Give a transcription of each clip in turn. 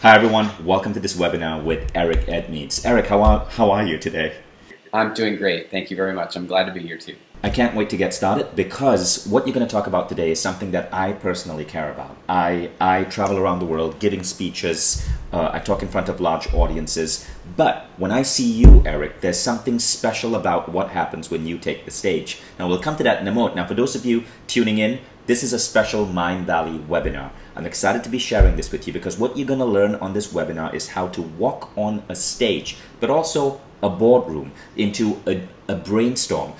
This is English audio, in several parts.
Hi everyone, welcome to this webinar with Eric Edmeades. Eric, how are you today? I'm doing great. Thank you very much. I'm glad to be here too. I can't wait to get started because what you're going to talk about today is something that I personally care about. I travel around the world giving speeches, I talk in front of large audiences, but when I see you, Eric, there's something special about what happens when you take the stage. Now we'll come to that in a moment. Now for those of you tuning in, this is a special Mindvalley webinar. I'm excited to be sharing this with you because what you're going to learn on this webinar is how to walk on a stage, but also a boardroom, into a brainstorm,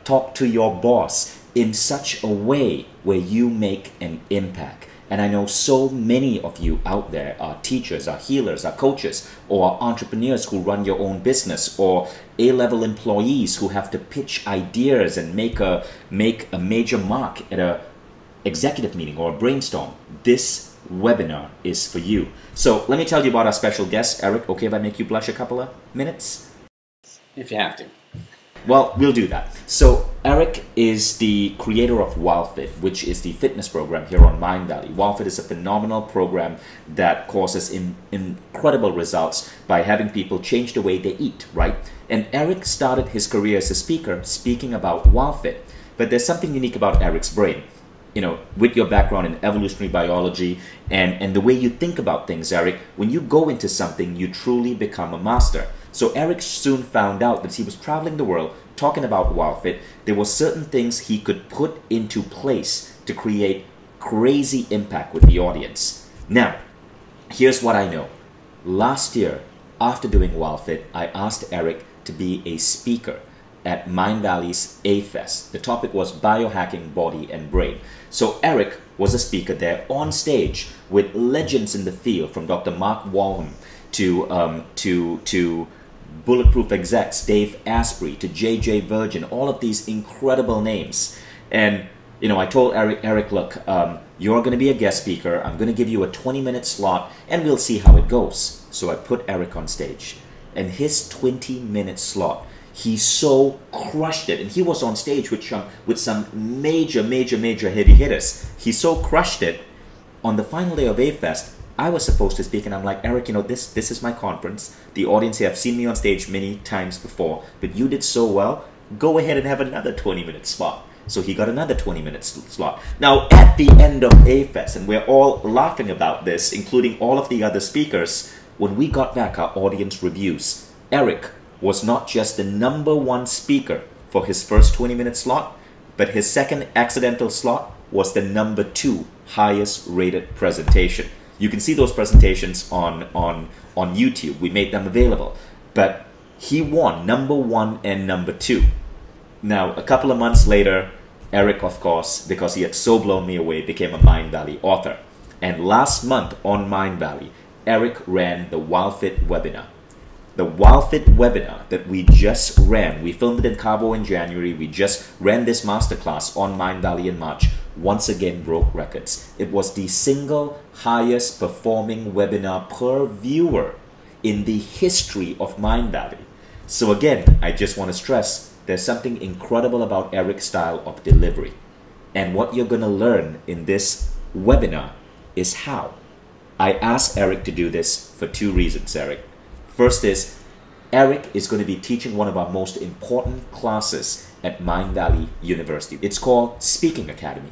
talk to your boss in such a way where you make an impact. And I know so many of you out there are teachers, are healers, are coaches, or are entrepreneurs who run your own business, or A-level employees who have to pitch ideas and make a major mark at a executive meeting or a brainstorm. This webinar is for you. So let me tell you about our special guest. Eric, okay if I make you blush a couple of minutes? If you have to. Well, we'll do that. So Eric is the creator of WildFit, which is the fitness program here on Mindvalley. WildFit is a phenomenal program that causes incredible results by having people change the way they eat, right? And Eric started his career as a speaker speaking about WildFit. But there's something unique about Eric's brain. You know, with your background in evolutionary biology and the way you think about things, Eric, when you go into something, you truly become a master. So Eric soon found out that he was traveling the world talking about WildFit. There were certain things he could put into place to create crazy impact with the audience. Now, here's what I know. Last year, after doing WildFit, I asked Eric to be a speaker at Mindvalley's A-Fest. The topic was biohacking body and brain. So Eric was a speaker there on stage with legends in the field, from Dr. Mark Walham to Bulletproof execs, Dave Asprey, to JJ Virgin, all of these incredible names. And you know, I told Eric, look, you're going to be a guest speaker. I'm going to give you a 20-minute slot, and we'll see how it goes. So I put Eric on stage, and his 20-minute slot, he so crushed it, and he was on stage with some major heavy hitters. He so crushed it. On the final day of A-Fest, I was supposed to speak, and I'm like, Eric, you know, this is my conference. The audience here have seen me on stage many times before, but you did so well. Go ahead and have another 20-minute slot. So he got another 20-minute slot. Now, at the end of A-Fest, and we're all laughing about this, including all of the other speakers, when we got back our audience reviews, Eric was not just the #1 speaker for his first 20-minute slot, but his second accidental slot was the #2 highest rated presentation. You can see those presentations on YouTube. We made them available. But he won #1 and #2. Now, a couple of months later, Eric, of course, because he had so blown me away, became a Mindvalley author. And last month on Mindvalley, Eric ran the WildFit webinar. The WildFit webinar that we just ran, we filmed it in Cabo in January, we just ran this masterclass on Mindvalley in March, once again broke records. It was the single highest performing webinar per viewer in the history of Mindvalley. So again, I just want to stress, there's something incredible about Eric's style of delivery. And what you're going to learn in this webinar is how. I asked Eric to do this for 2 reasons, Eric. First is, Eric is going to be teaching one of our most important classes at Mindvalley University. It's called Speaking Academy.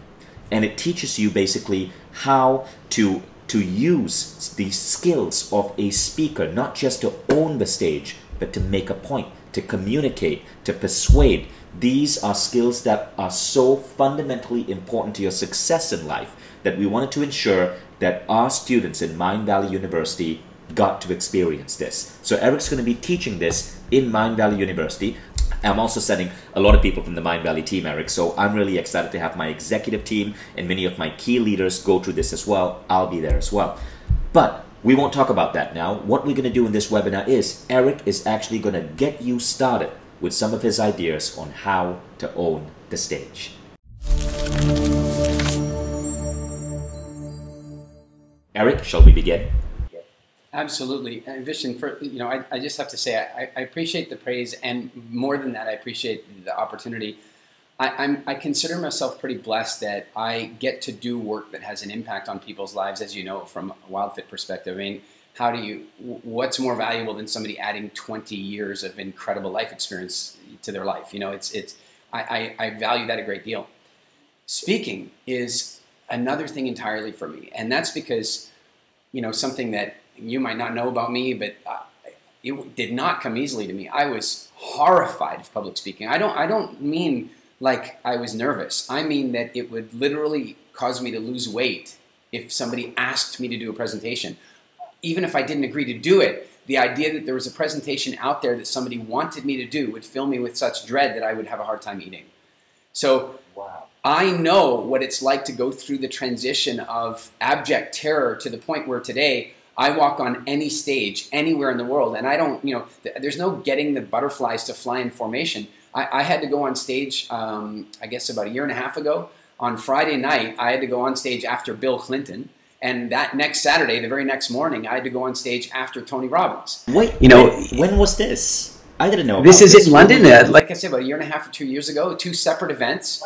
And it teaches you basically how to use the skills of a speaker, not just to own the stage, but to make a point, to communicate, to persuade. These are skills that are so fundamentally important to your success in life that we wanted to ensure that our students in Mindvalley University got to experience this. So Eric's going to be teaching this in Mindvalley University. I'm also sending a lot of people from the Mindvalley team, Eric, so I'm really excited to have my executive team and many of my key leaders go through this as well. I'll be there as well. But we won't talk about that now. What we're going to do in this webinar is Eric is actually going to get you started with some of his ideas on how to own the stage. Eric, shall we begin? Absolutely. Vishen, I just have to say, I appreciate the praise, and more than that, I appreciate the opportunity. I consider myself pretty blessed that I get to do work that has an impact on people's lives, as you know, from a WildFit perspective. I mean, what's more valuable than somebody adding 20 years of incredible life experience to their life? You know, I value that a great deal. Speaking is another thing entirely for me, and that's because, you know, something that you might not know about me, but it did not come easily to me. I was horrified of public speaking. I don't mean like I was nervous. I mean that it would literally cause me to lose weight if somebody asked me to do a presentation. Even if I didn't agree to do it, the idea that there was a presentation out there that somebody wanted me to do would fill me with such dread that I would have a hard time eating. So wow. I know what it's like to go through the transition of abject terror to the point where today I walk on any stage anywhere in the world, and I don't, you know, there's no getting the butterflies to fly in formation. I had to go on stage, I guess about 1.5 years ago. On Friday night, I had to go on stage after Bill Clinton. And that next Saturday, the very next morning, I had to go on stage after Tony Robbins. Wait, you know, when was this? I didn't know. This is in London. Like I said, about 1.5 years or 2 years ago, 2 separate events.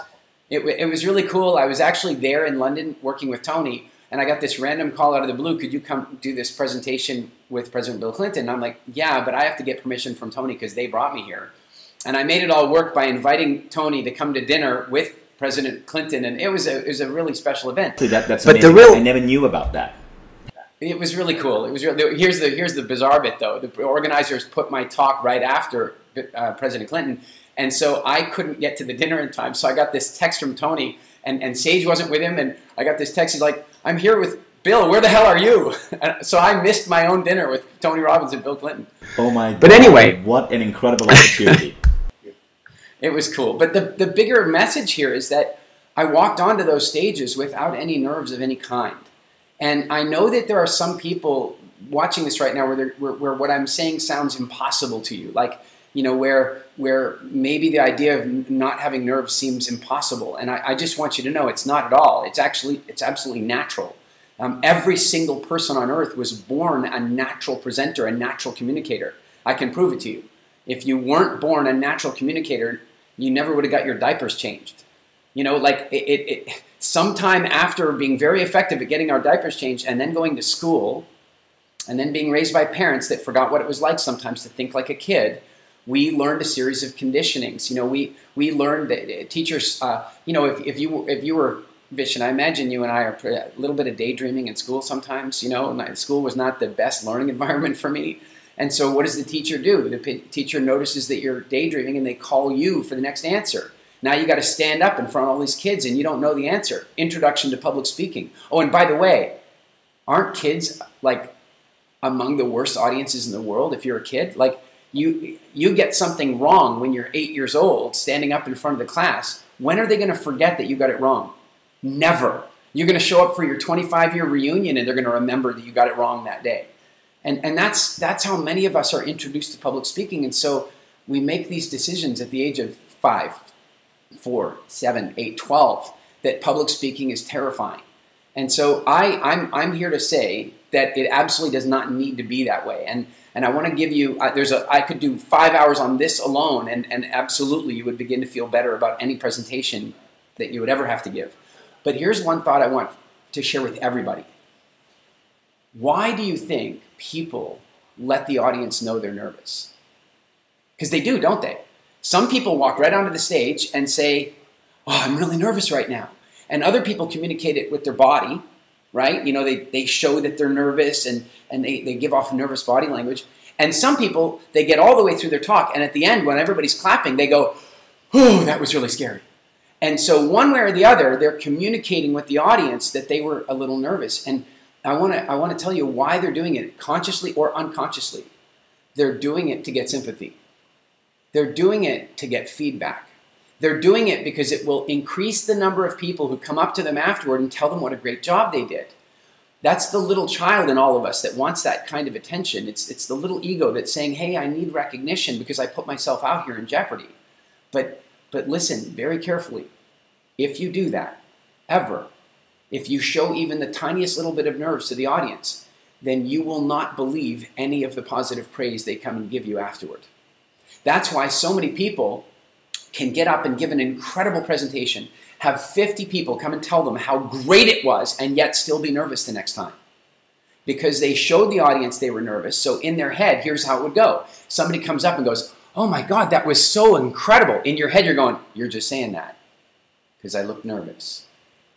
It was really cool. I was actually there in London working with Tony, and I got this random call out of the blue. Could you come do this presentation with President Bill Clinton? And I'm like, yeah, but I have to get permission from Tony because they brought me here. And I made it all work by inviting Tony to come to dinner with President Clinton, and it was a really special event. That's amazing. I never knew about that. It was really cool. It was here's the bizarre bit though. The organizers put my talk right after President Clinton, and so I couldn't get to the dinner in time. So I got this text from Tony, and Sage wasn't with him, and I got this text. He's like, "I'm here with Bill. Where the hell are you?" So I missed my own dinner with Tony Robbins and Bill Clinton. Oh my God! But anyway, what an incredible opportunity. It was cool. But the bigger message here is that I walked onto those stages without any nerves of any kind. And I know that there are some people watching this right now where what I'm saying sounds impossible to you. Like, you know, where maybe the idea of not having nerves seems impossible. And I just want you to know it's not at all. It's absolutely natural. Every single person on earth was born a natural presenter, a natural communicator. I can prove it to you. If you weren't born a natural communicator, you never would have got your diapers changed. You know, like sometime after being very effective at getting our diapers changed and then going to school and then being raised by parents that forgot what it was like sometimes to think like a kid, we learned a series of conditionings. You know, we learned that teachers, you know, if you were, Vish, and I imagine you and I are a little bit of daydreaming in school sometimes, you know, and school was not the best learning environment for me. And so what does the teacher do? The teacher notices that you're daydreaming and they call you for the next answer. Now you got to stand up in front of all these kids and you don't know the answer. Introduction to public speaking. Oh, and by the way, aren't kids like among the worst audiences in the world if you're a kid? Like you get something wrong when you're 8 years old standing up in front of the class. When are they going to forget that you got it wrong? Never. You're going to show up for your 25-year reunion and they're going to remember that you got it wrong that day. And that's how many of us are introduced to public speaking. And so we make these decisions at the age of 5, 4, 7, 8, 12 that public speaking is terrifying. And so I'm here to say that it absolutely does not need to be that way. And I want to give you, I could do 5 hours on this alone and absolutely you would begin to feel better about any presentation that you would ever have to give. But here's one thought I want to share with everybody. Why do you think people let the audience know they're nervous? Because they do, don't they? Some people walk right onto the stage and say, "Oh, I'm really nervous right now." And other people communicate it with their body, right? You know, they show that they're nervous and they give off nervous body language. And some people, they get all the way through their talk, and at the end, when everybody's clapping, they go, "Oh, that was really scary." And so one way or the other, they're communicating with the audience that they were a little nervous. And I want to tell you why they're doing it, consciously or unconsciously. They're doing it to get sympathy. They're doing it to get feedback. They're doing it because it will increase the number of people who come up to them afterward and tell them what a great job they did. That's the little child in all of us that wants that kind of attention. It's the little ego that's saying, "Hey, I need recognition because I put myself out here in jeopardy." But listen very carefully. If you do that, ever, if you show even the tiniest little bit of nerves to the audience, then you will not believe any of the positive praise they come and give you afterward. That's why so many people can get up and give an incredible presentation, have 50 people come and tell them how great it was, and yet still be nervous the next time. Because they showed the audience they were nervous, so in their head, here's how it would go. Somebody comes up and goes, oh my God, that was so incredible. In your head, you're going, you're just saying that because I look nervous,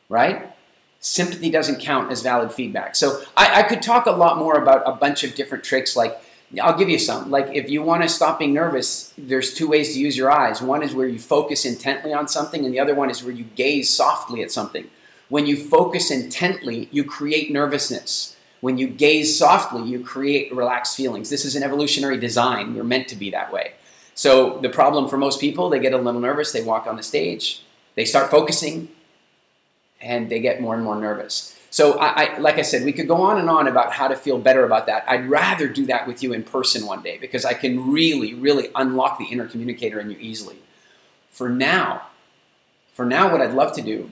right? Sympathy doesn't count as valid feedback. So I could talk a lot more about a bunch of different tricks. Like, I'll give you some. Like, if you want to stop being nervous, there's two ways to use your eyes. One is where you focus intently on something, and the other one is where you gaze softly at something. When you focus intently, you create nervousness. When you gaze softly, you create relaxed feelings. This is an evolutionary design. You're meant to be that way. So the problem for most people, they get a little nervous, they walk on the stage, they start focusing, and they get more and more nervous. So like I said, we could go on and on about how to feel better about that. I'd rather do that with you in person one day because I can really, really unlock the inner communicator in you easily. For now, what I'd love to do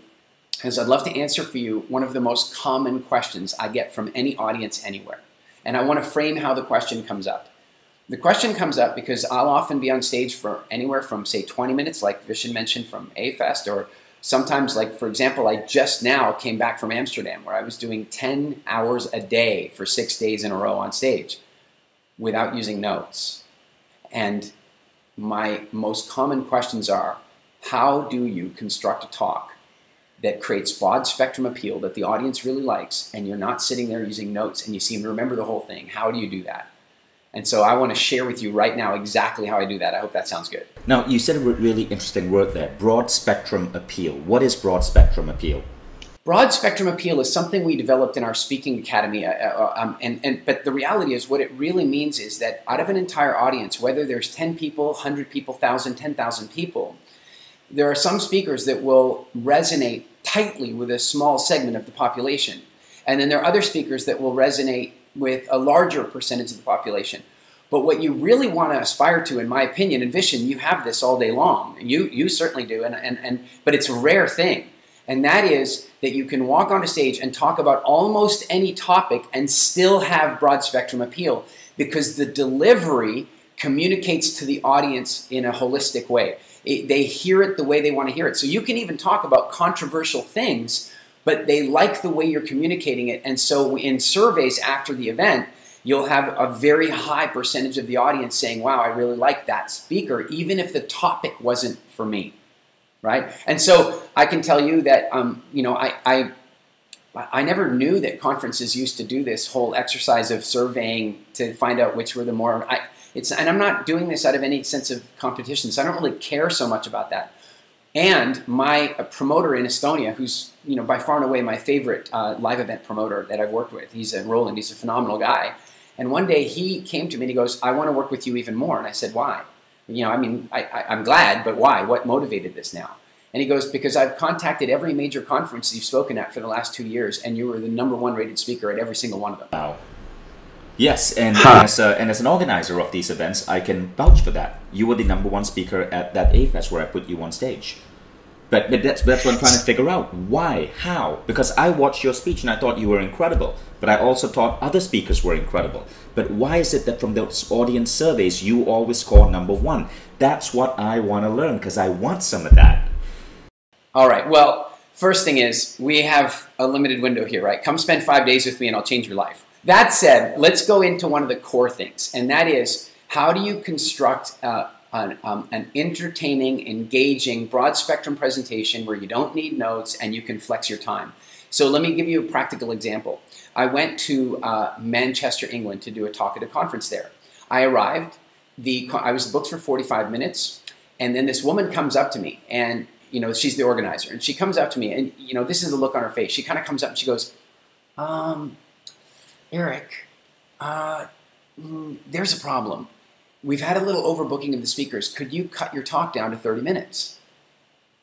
is I'd love to answer for you one of the most common questions I get from any audience anywhere. And I want to frame how the question comes up. The question comes up because I'll often be on stage for anywhere from, say, 20 minutes, like Vishen mentioned from A-Fest, or sometimes, like, for example, I just now came back from Amsterdam where I was doing 10 hours a day for 6 days in a row on stage without using notes. And my most common questions are, how do you construct a talk that creates broad spectrum appeal that the audience really likes, and you're not sitting there using notes and you seem to remember the whole thing? How do you do that? And so I want to share with you right now exactly how I do that. I hope that sounds good. Now, you said a really interesting word there, broad spectrum appeal. What is broad spectrum appeal? Broad spectrum appeal is something we developed in our speaking academy. But the reality is what it really means is that out of an entire audience, whether there's 10 people, 100 people, 1,000, 10,000 people, there are some speakers that will resonate tightly with a small segment of the population. And then there are other speakers that will resonate with a larger percentage of the population. But what you really want to aspire to, in my opinion, and Vishen, you have this all day long. You certainly do, but it's a rare thing. And that is that you can walk on a stage and talk about almost any topic and still have broad spectrum appeal because the delivery communicates to the audience in a holistic way. They hear it the way they want to hear it. So you can even talk about controversial things, but they like the way you're communicating it. And so in surveys after the event, you'll have a very high percentage of the audience saying, wow, I really like that speaker, even if the topic wasn't for me, right? And so I can tell you that, I never knew that conferences used to do this whole exercise of surveying to find out which were the more, and I'm not doing this out of any sense of competition, so I don't really care so much about that. And my promoter in Estonia, who's by far and away my favorite live event promoter that I've worked with, he's Roland, he's a phenomenal guy. And one day he came to me and he goes, I want to work with you even more. And I said, why? I'm glad, but why? What motivated this now? And he goes, because I've contacted every major conference you've spoken at for the last 2 years, and you were the #1 rated speaker at every single one of them. Wow. Yes, and as an organizer of these events, I can vouch for that. You were the #1 speaker at that A-Fest where I put you on stage. But that's what I'm trying to figure out. Why? How? Because I watched your speech and I thought you were incredible. But I also thought other speakers were incredible. But why is it that from those audience surveys, you always score #1? That's what I want to learn because I want some of that. All right. Well, first thing is we have a limited window here, right? Come spend 5 days with me and I'll change your life. That said, let's go into one of the core things. And that is, how do you construct an entertaining, engaging, broad spectrum presentation where you don't need notes and you can flex your time? So let me give you a practical example. I went to Manchester, England to do a talk at a conference there. I arrived, I was booked for 45 minutes, and then this woman comes up to me, and she's the organizer, and she comes up to me, and this is the look on her face. She kind of comes up and she goes, Eric, there's a problem. We've had a little overbooking of the speakers. Could you cut your talk down to 30 minutes?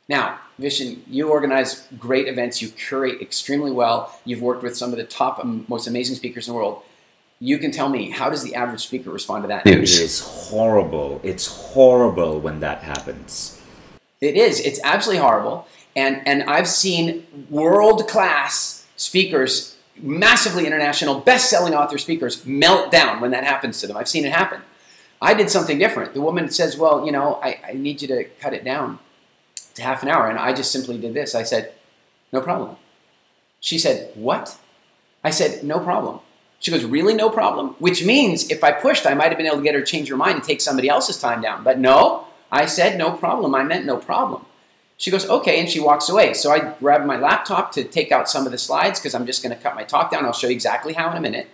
Now, Vishen, you organize great events. You curate extremely well. You've worked with some of the top, most amazing speakers in the world. You can tell me, how does the average speaker respond to that news? It is horrible. It's horrible when that happens. It is. It's absolutely horrible. And I've seen world-class speakers, massively international, best-selling author speakers, melt down when that happens to them. I've seen it happen. I did something different. The woman says, well, you know, I need you to cut it down to half an hour. And I just simply did this. I said, no problem. She said, what? I said, no problem. She goes, really, no problem? Which means if I pushed, I might have been able to get her to change her mind and take somebody else's time down. But no, I said no problem. I meant no problem. She goes, okay, and she walks away. So I grabbed my laptop to take out some of the slides because I'm just going to cut my talk down. I'll show you exactly how in a minute.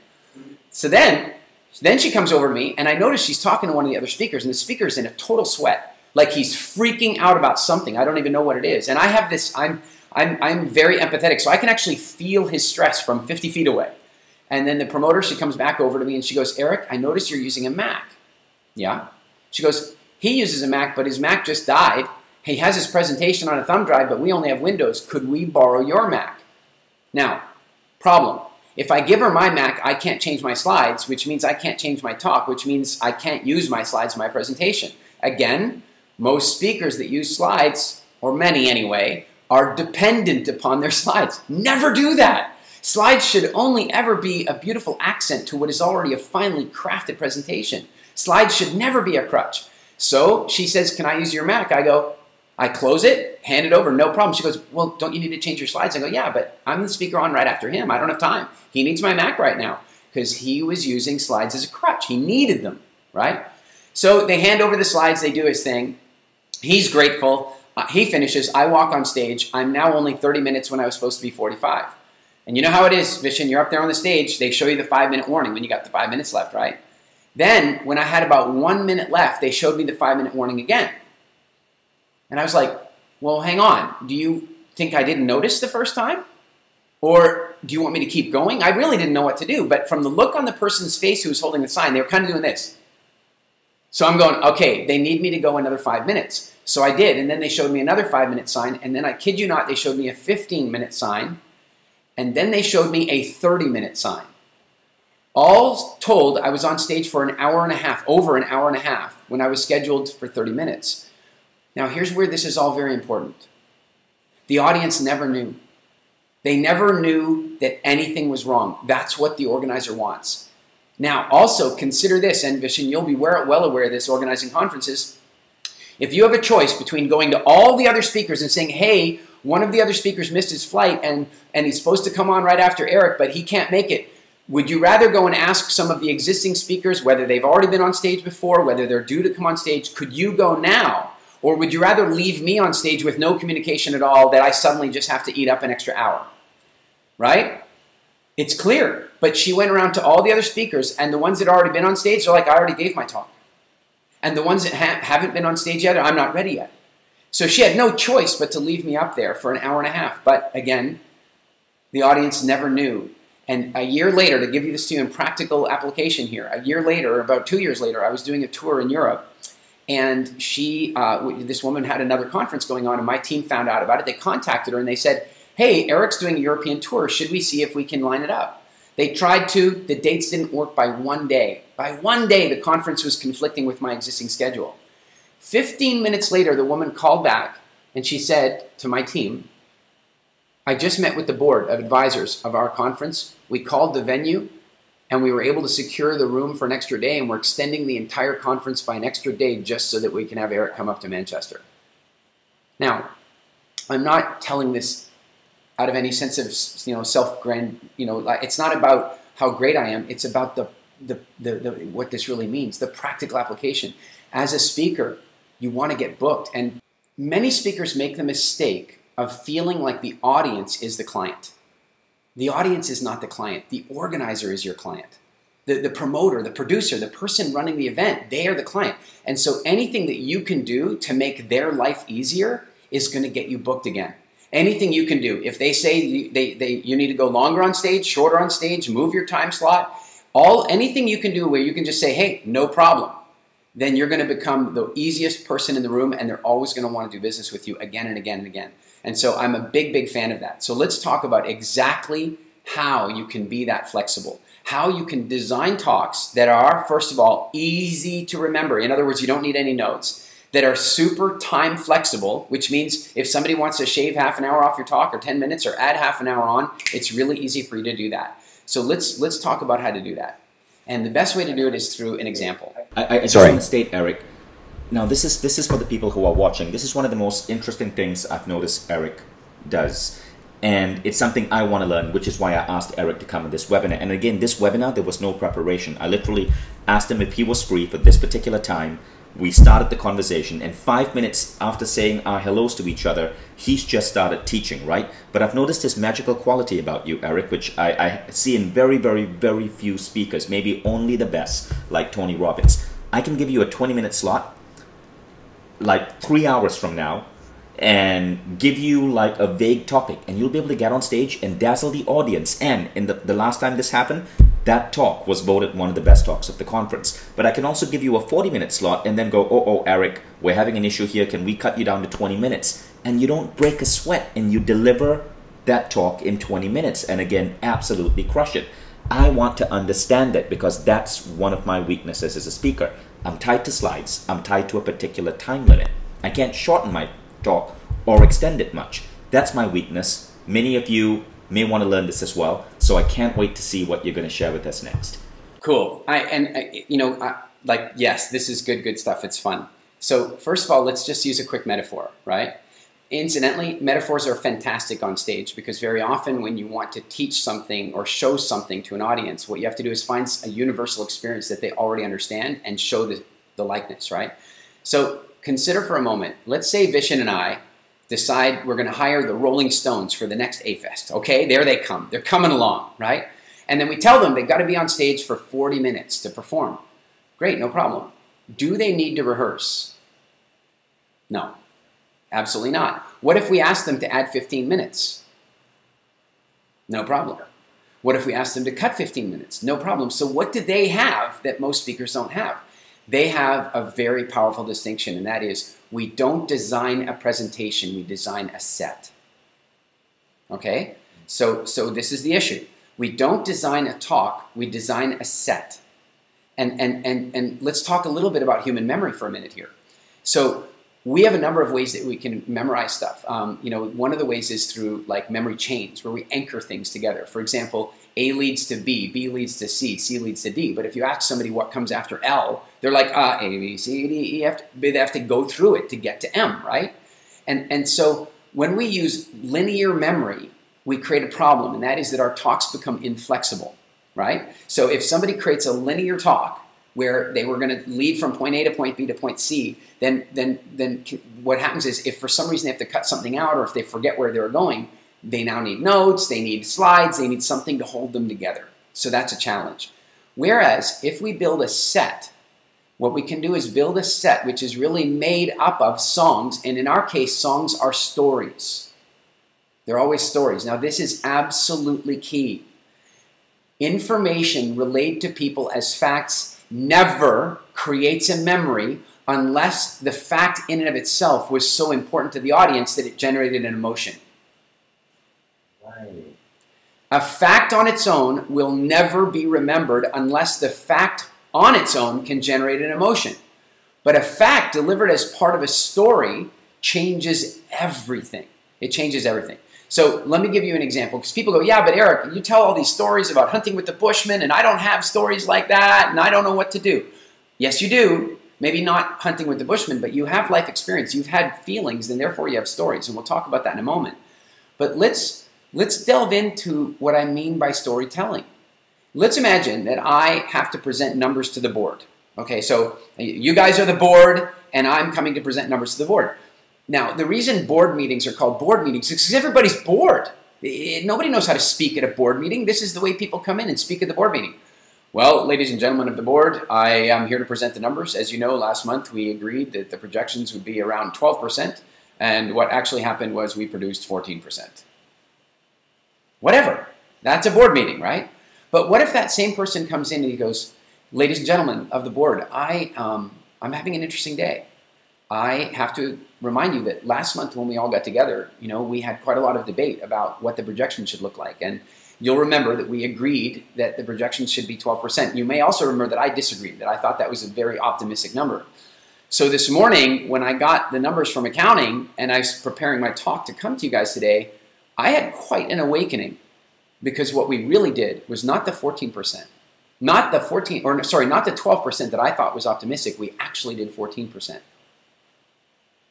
So then she comes over to me, and I notice she's talking to one of the other speakers, and the speaker's in a total sweat, like he's freaking out about something. I don't even know what it is. And I have this, I'm very empathetic, so I can actually feel his stress from 50 feet away. And then the promoter, she comes back over to me, and she goes, Eric, I notice you're using a Mac. Yeah? She goes, he uses a Mac, but his Mac just died. He has his presentation on a thumb drive, but we only have Windows. Could we borrow your Mac? Now, problem. If I give her my Mac, I can't change my slides, which means I can't change my talk, which means I can't use my slides in my presentation. Again, most speakers that use slides, or many anyway, are dependent upon their slides. Never do that. Slides should only ever be a beautiful accent to what is already a finely crafted presentation. Slides should never be a crutch. So she says, can I use your Mac? I go, I close it, hand it over, no problem. She goes, well, don't you need to change your slides? I go, yeah, but I'm the speaker on right after him. I don't have time. He needs my Mac right now because he was using slides as a crutch. He needed them, right? So they hand over the slides. They do his thing. He's grateful. He finishes. I walk on stage. I'm now only 30 minutes when I was supposed to be 45. And you know how it is, Vishen, you're up there on the stage. They show you the 5-minute warning when you got the 5 minutes left, right? Then when I had about 1 minute left, they showed me the 5-minute warning again. And I was like, well, hang on. Do you think I didn't notice the first time? Or do you want me to keep going? I really didn't know what to do. But from the look on the person's face who was holding the sign, they were kind of doing this. So I'm going, okay, they need me to go another 5 minutes. So I did. And then they showed me another 5-minute sign. And then I kid you not, they showed me a 15-minute sign. And then they showed me a 30-minute sign. All told, I was on stage for an hour and a half, over an hour and a half, when I was scheduled for 30 minutes. Now, here's where this is all very important. The audience never knew. They never knew that anything was wrong. That's what the organizer wants. Now, also consider this, and Vishen, you'll be well aware of this organizing conferences. If you have a choice between going to all the other speakers and saying, hey, one of the other speakers missed his flight and he's supposed to come on right after Eric, but he can't make it, would you rather go and ask some of the existing speakers, whether they've already been on stage before, whether they're due to come on stage, could you go now? Or would you rather leave me on stage with no communication at all that I suddenly just have to eat up an extra hour? Right? It's clear. But she went around to all the other speakers, and the ones that had already been on stage are like, I already gave my talk. And the ones that haven't been on stage yet, I'm not ready yet. So she had no choice but to leave me up there for an hour and a half. But again, the audience never knew. And a year later, to give you this to you in practical application here, a year later, about 2 years later, I was doing a tour in Europe. And this woman had another conference going on, and my team found out about it. They contacted her, and they said, hey, Eric's doing a European tour. Should we see if we can line it up? They tried to. The dates didn't work by 1 day. By 1 day, the conference was conflicting with my existing schedule. 15 minutes later, the woman called back, and she said to my team, I just met with the board of advisors of our conference. We called the venue, and we were able to secure the room for an extra day, and we're extending the entire conference by an extra day just so that we can have Eric come up to Manchester. Now, I'm not telling this out of any sense of self-grand, it's not about how great I am. It's about what this really means, the practical application. As a speaker, you want to get booked, and many speakers make the mistake of feeling like the audience is the client. The audience is not the client. The organizer is your client. The promoter, the producer, the person running the event, they are the client. And so anything that you can do to make their life easier is going to get you booked again. Anything you can do. If they say you need to go longer on stage, shorter on stage, move your time slot, anything you can do where you can just say, hey, no problem, then you're going to become the easiest person in the room, and they're always going to want to do business with you again and again and again. And so I'm a big, big fan of that. So let's talk about exactly how you can be that flexible, how you can design talks that are, first of all, easy to remember. In other words, you don't need any notes, that are super time flexible, which means if somebody wants to shave half an hour off your talk or 10 minutes or add half an hour on, it's really easy for you to do that. So let's talk about how to do that. And the best way to do it is through an example. I just want to state, Eric, now this is for the people who are watching. This is one of the most interesting things I've noticed Eric does. And it's something I want to learn, which is why I asked Eric to come on this webinar. And again, this webinar, there was no preparation. I literally asked him if he was free for this particular time. We started the conversation, and 5 minutes after saying our hellos to each other, he's just started teaching, right? But I've noticed this magical quality about you, Eric, which I see in very, very, very few speakers, maybe only the best, like Tony Robbins. I can give you a 20-minute slot, like 3 hours from now, and give you like a vague topic, and you'll be able to get on stage and dazzle the audience. And in the last time this happened, that talk was voted one of the best talks of the conference. But I can also give you a 40-minute slot and then go, oh, Eric, we're having an issue here. Can we cut you down to 20 minutes? And you don't break a sweat, and you deliver that talk in 20 minutes. And again, absolutely crush it. I want to understand it, because that's one of my weaknesses as a speaker. I'm tied to slides. I'm tied to a particular time limit. I can't shorten my talk or extend it much. That's my weakness. Many of you may want to learn this as well, so I can't wait to see what you're going to share with us next. Cool. Yes, this is good stuff. It's fun. So first of all, let's just use a quick metaphor, right? Incidentally, metaphors are fantastic on stage, because very often when you want to teach something or show something to an audience, what you have to do is find a universal experience that they already understand and show the likeness, right? So consider for a moment, let's say Vishen and I decide we're going to hire the Rolling Stones for the next A-Fest. Okay, there they come. They're coming along, right? And then we tell them they've got to be on stage for 40 minutes to perform. Great, no problem. Do they need to rehearse? No, absolutely not. What if we ask them to add 15 minutes? No problem. What if we ask them to cut 15 minutes? No problem. So what do they have that most speakers don't have? They have a very powerful distinction, and that is, we don't design a presentation, we design a set. Okay? So this is the issue. We don't design a talk, we design a set. And let's talk a little bit about human memory for a minute here. So we have a number of ways that we can memorize stuff. One of the ways is through like memory chains, where we anchor things together. For example, A leads to B leads to C leads to D. But if you ask somebody what comes after L, they're like, A, B, C, D, E, F. They have to go through it to get to M, right? And so when we use linear memory, we create a problem, and that is that our talks become inflexible, right? So if somebody creates a linear talk where they were going to lead from point A to point B to point C, then what happens is, if for some reason they have to cut something out, or if they forget where they were going, they now need notes, they need slides, they need something to hold them together. So that's a challenge. Whereas if we build a set, what we can do is build a set which is really made up of songs, and in our case, songs are stories. They're always stories. Now this is absolutely key. Information relayed to people as facts never creates a memory unless the fact in and of itself was so important to the audience that it generated an emotion. Right. A fact on its own will never be remembered unless the fact on its own can generate an emotion. But a fact delivered as part of a story changes everything. It changes everything. So let me give you an example, because people go, yeah, but Eric, you tell all these stories about hunting with the Bushmen, and I don't have stories like that, and I don't know what to do. Yes, you do. Maybe not hunting with the Bushmen, but you have life experience. You've had feelings, and therefore you have stories, and we'll talk about that in a moment. But let's delve into what I mean by storytelling. Let's imagine that I have to present numbers to the board. Okay, so you guys are the board, and I'm coming to present numbers to the board. Now, the reason board meetings are called board meetings is because everybody's bored. Nobody knows how to speak at a board meeting. This is the way people come in and speak at the board meeting. Well, ladies and gentlemen of the board, I am here to present the numbers. As you know, last month we agreed that the projections would be around 12%, and what actually happened was we produced 14%. Whatever. That's a board meeting, right? But what if that same person comes in and he goes, ladies and gentlemen of the board, I'm having an interesting day. I have to remind you that last month when we all got together, we had quite a lot of debate about what the projection should look like. And you'll remember that we agreed that the projection should be 12%. You may also remember that I disagreed, that I thought that was a very optimistic number. So this morning, when I got the numbers from accounting and I was preparing my talk to come to you guys today, I had quite an awakening, because what we really did was not the 14%. Not the 14, or sorry, not the 12% that I thought was optimistic. We actually did 14%.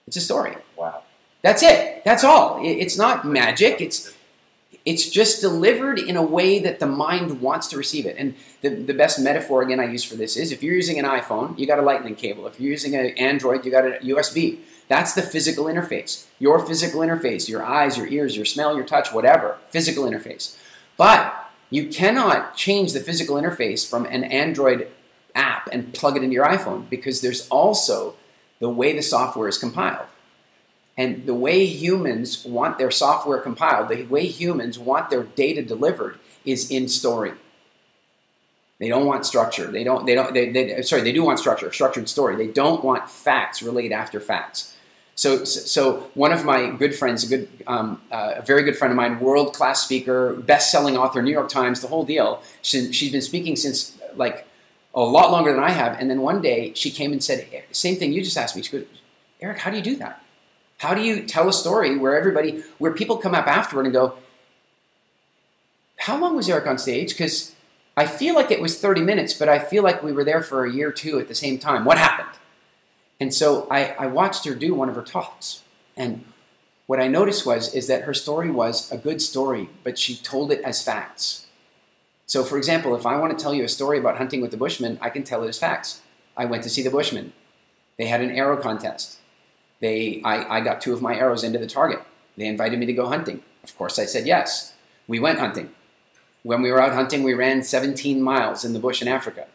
It's a story. Wow. That's it. That's all. It's not magic. It's just delivered in a way that the mind wants to receive it. And the best metaphor, again, I use for this is if you're using an iPhone, you got a lightning cable. If you're using an Android, you got a USB. That's the physical interface. Your physical interface, your eyes, your ears, your smell, your touch, whatever. Physical interface. But you cannot change the physical interface from an Android app and plug it into your iPhone because there's also the way the software is compiled. And the way humans want their software compiled, the way humans want their data delivered is in story. They don't want structure. They do want structure, structured story. They don't want facts relayed after facts. So one of my good friends, a very good friend of mine, world-class speaker, best-selling author, New York Times, the whole deal. She's been speaking since like a lot longer than I have. And then one day she came and said, same thing you just asked me. She goes, Eric, how do you do that? How do you tell a story where people come up afterward and go, how long was Eric on stage? Because I feel like it was 30 minutes, but I feel like we were there for a year or two at the same time. What happened? And so I watched her do one of her talks. And what I noticed is that her story was a good story, but she told it as facts. So for example, if I want to tell you a story about hunting with the Bushmen, I can tell it as facts. I went to see the Bushmen. They had an arrow contest. I got 2 of my arrows into the target. They invited me to go hunting. Of course I said yes. We went hunting. When we were out hunting, we ran 17 miles in the bush in Africa.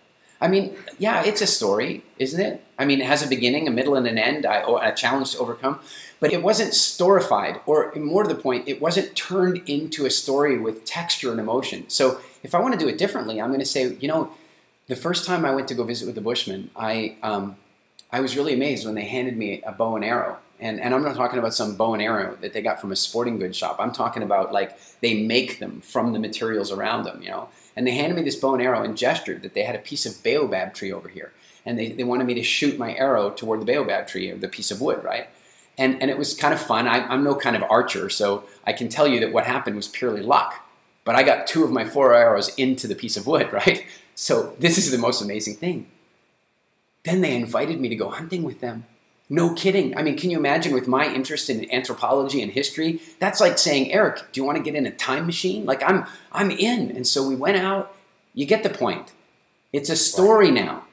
I mean, yeah, it's a story, isn't it? I mean, it has a beginning, a middle, and an end, a challenge to overcome. But it wasn't storified, or more to the point, it wasn't turned into a story with texture and emotion. So if I want to do it differently, I'm going to say, you know, the first time I went to go visit with the Bushmen, I was really amazed when they handed me a bow and arrow. And I'm not talking about some bow and arrow that they got from a sporting goods shop. I'm talking about like they make them from the materials around them, you know. And they handed me this bow and arrow and gestured that they had a piece of baobab tree over here. And they wanted me to shoot my arrow toward the baobab tree, or the piece of wood, right? And it was kind of fun. I'm no kind of archer, so I can tell you that what happened was purely luck. But I got 2 of my 4 arrows into the piece of wood, right? So this is the most amazing thing. Then they invited me to go hunting with them. No kidding. I mean, can you imagine with my interest in anthropology and history? That's like saying, Eric, do you want to get in a time machine? Like I'm in. And so we went out. You get the point. It's a story now,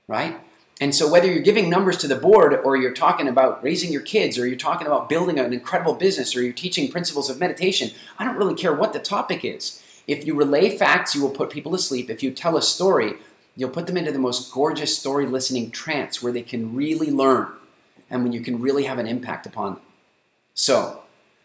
right? And so whether you're giving numbers to the board, or you're talking about raising your kids, or you're talking about building an incredible business, or you're teaching principles of meditation, I don't really care what the topic is. If you relay facts, you will put people to sleep. If you tell a story, you'll put them into the most gorgeous story listening trance where they can really learn and when you can really have an impact upon them. So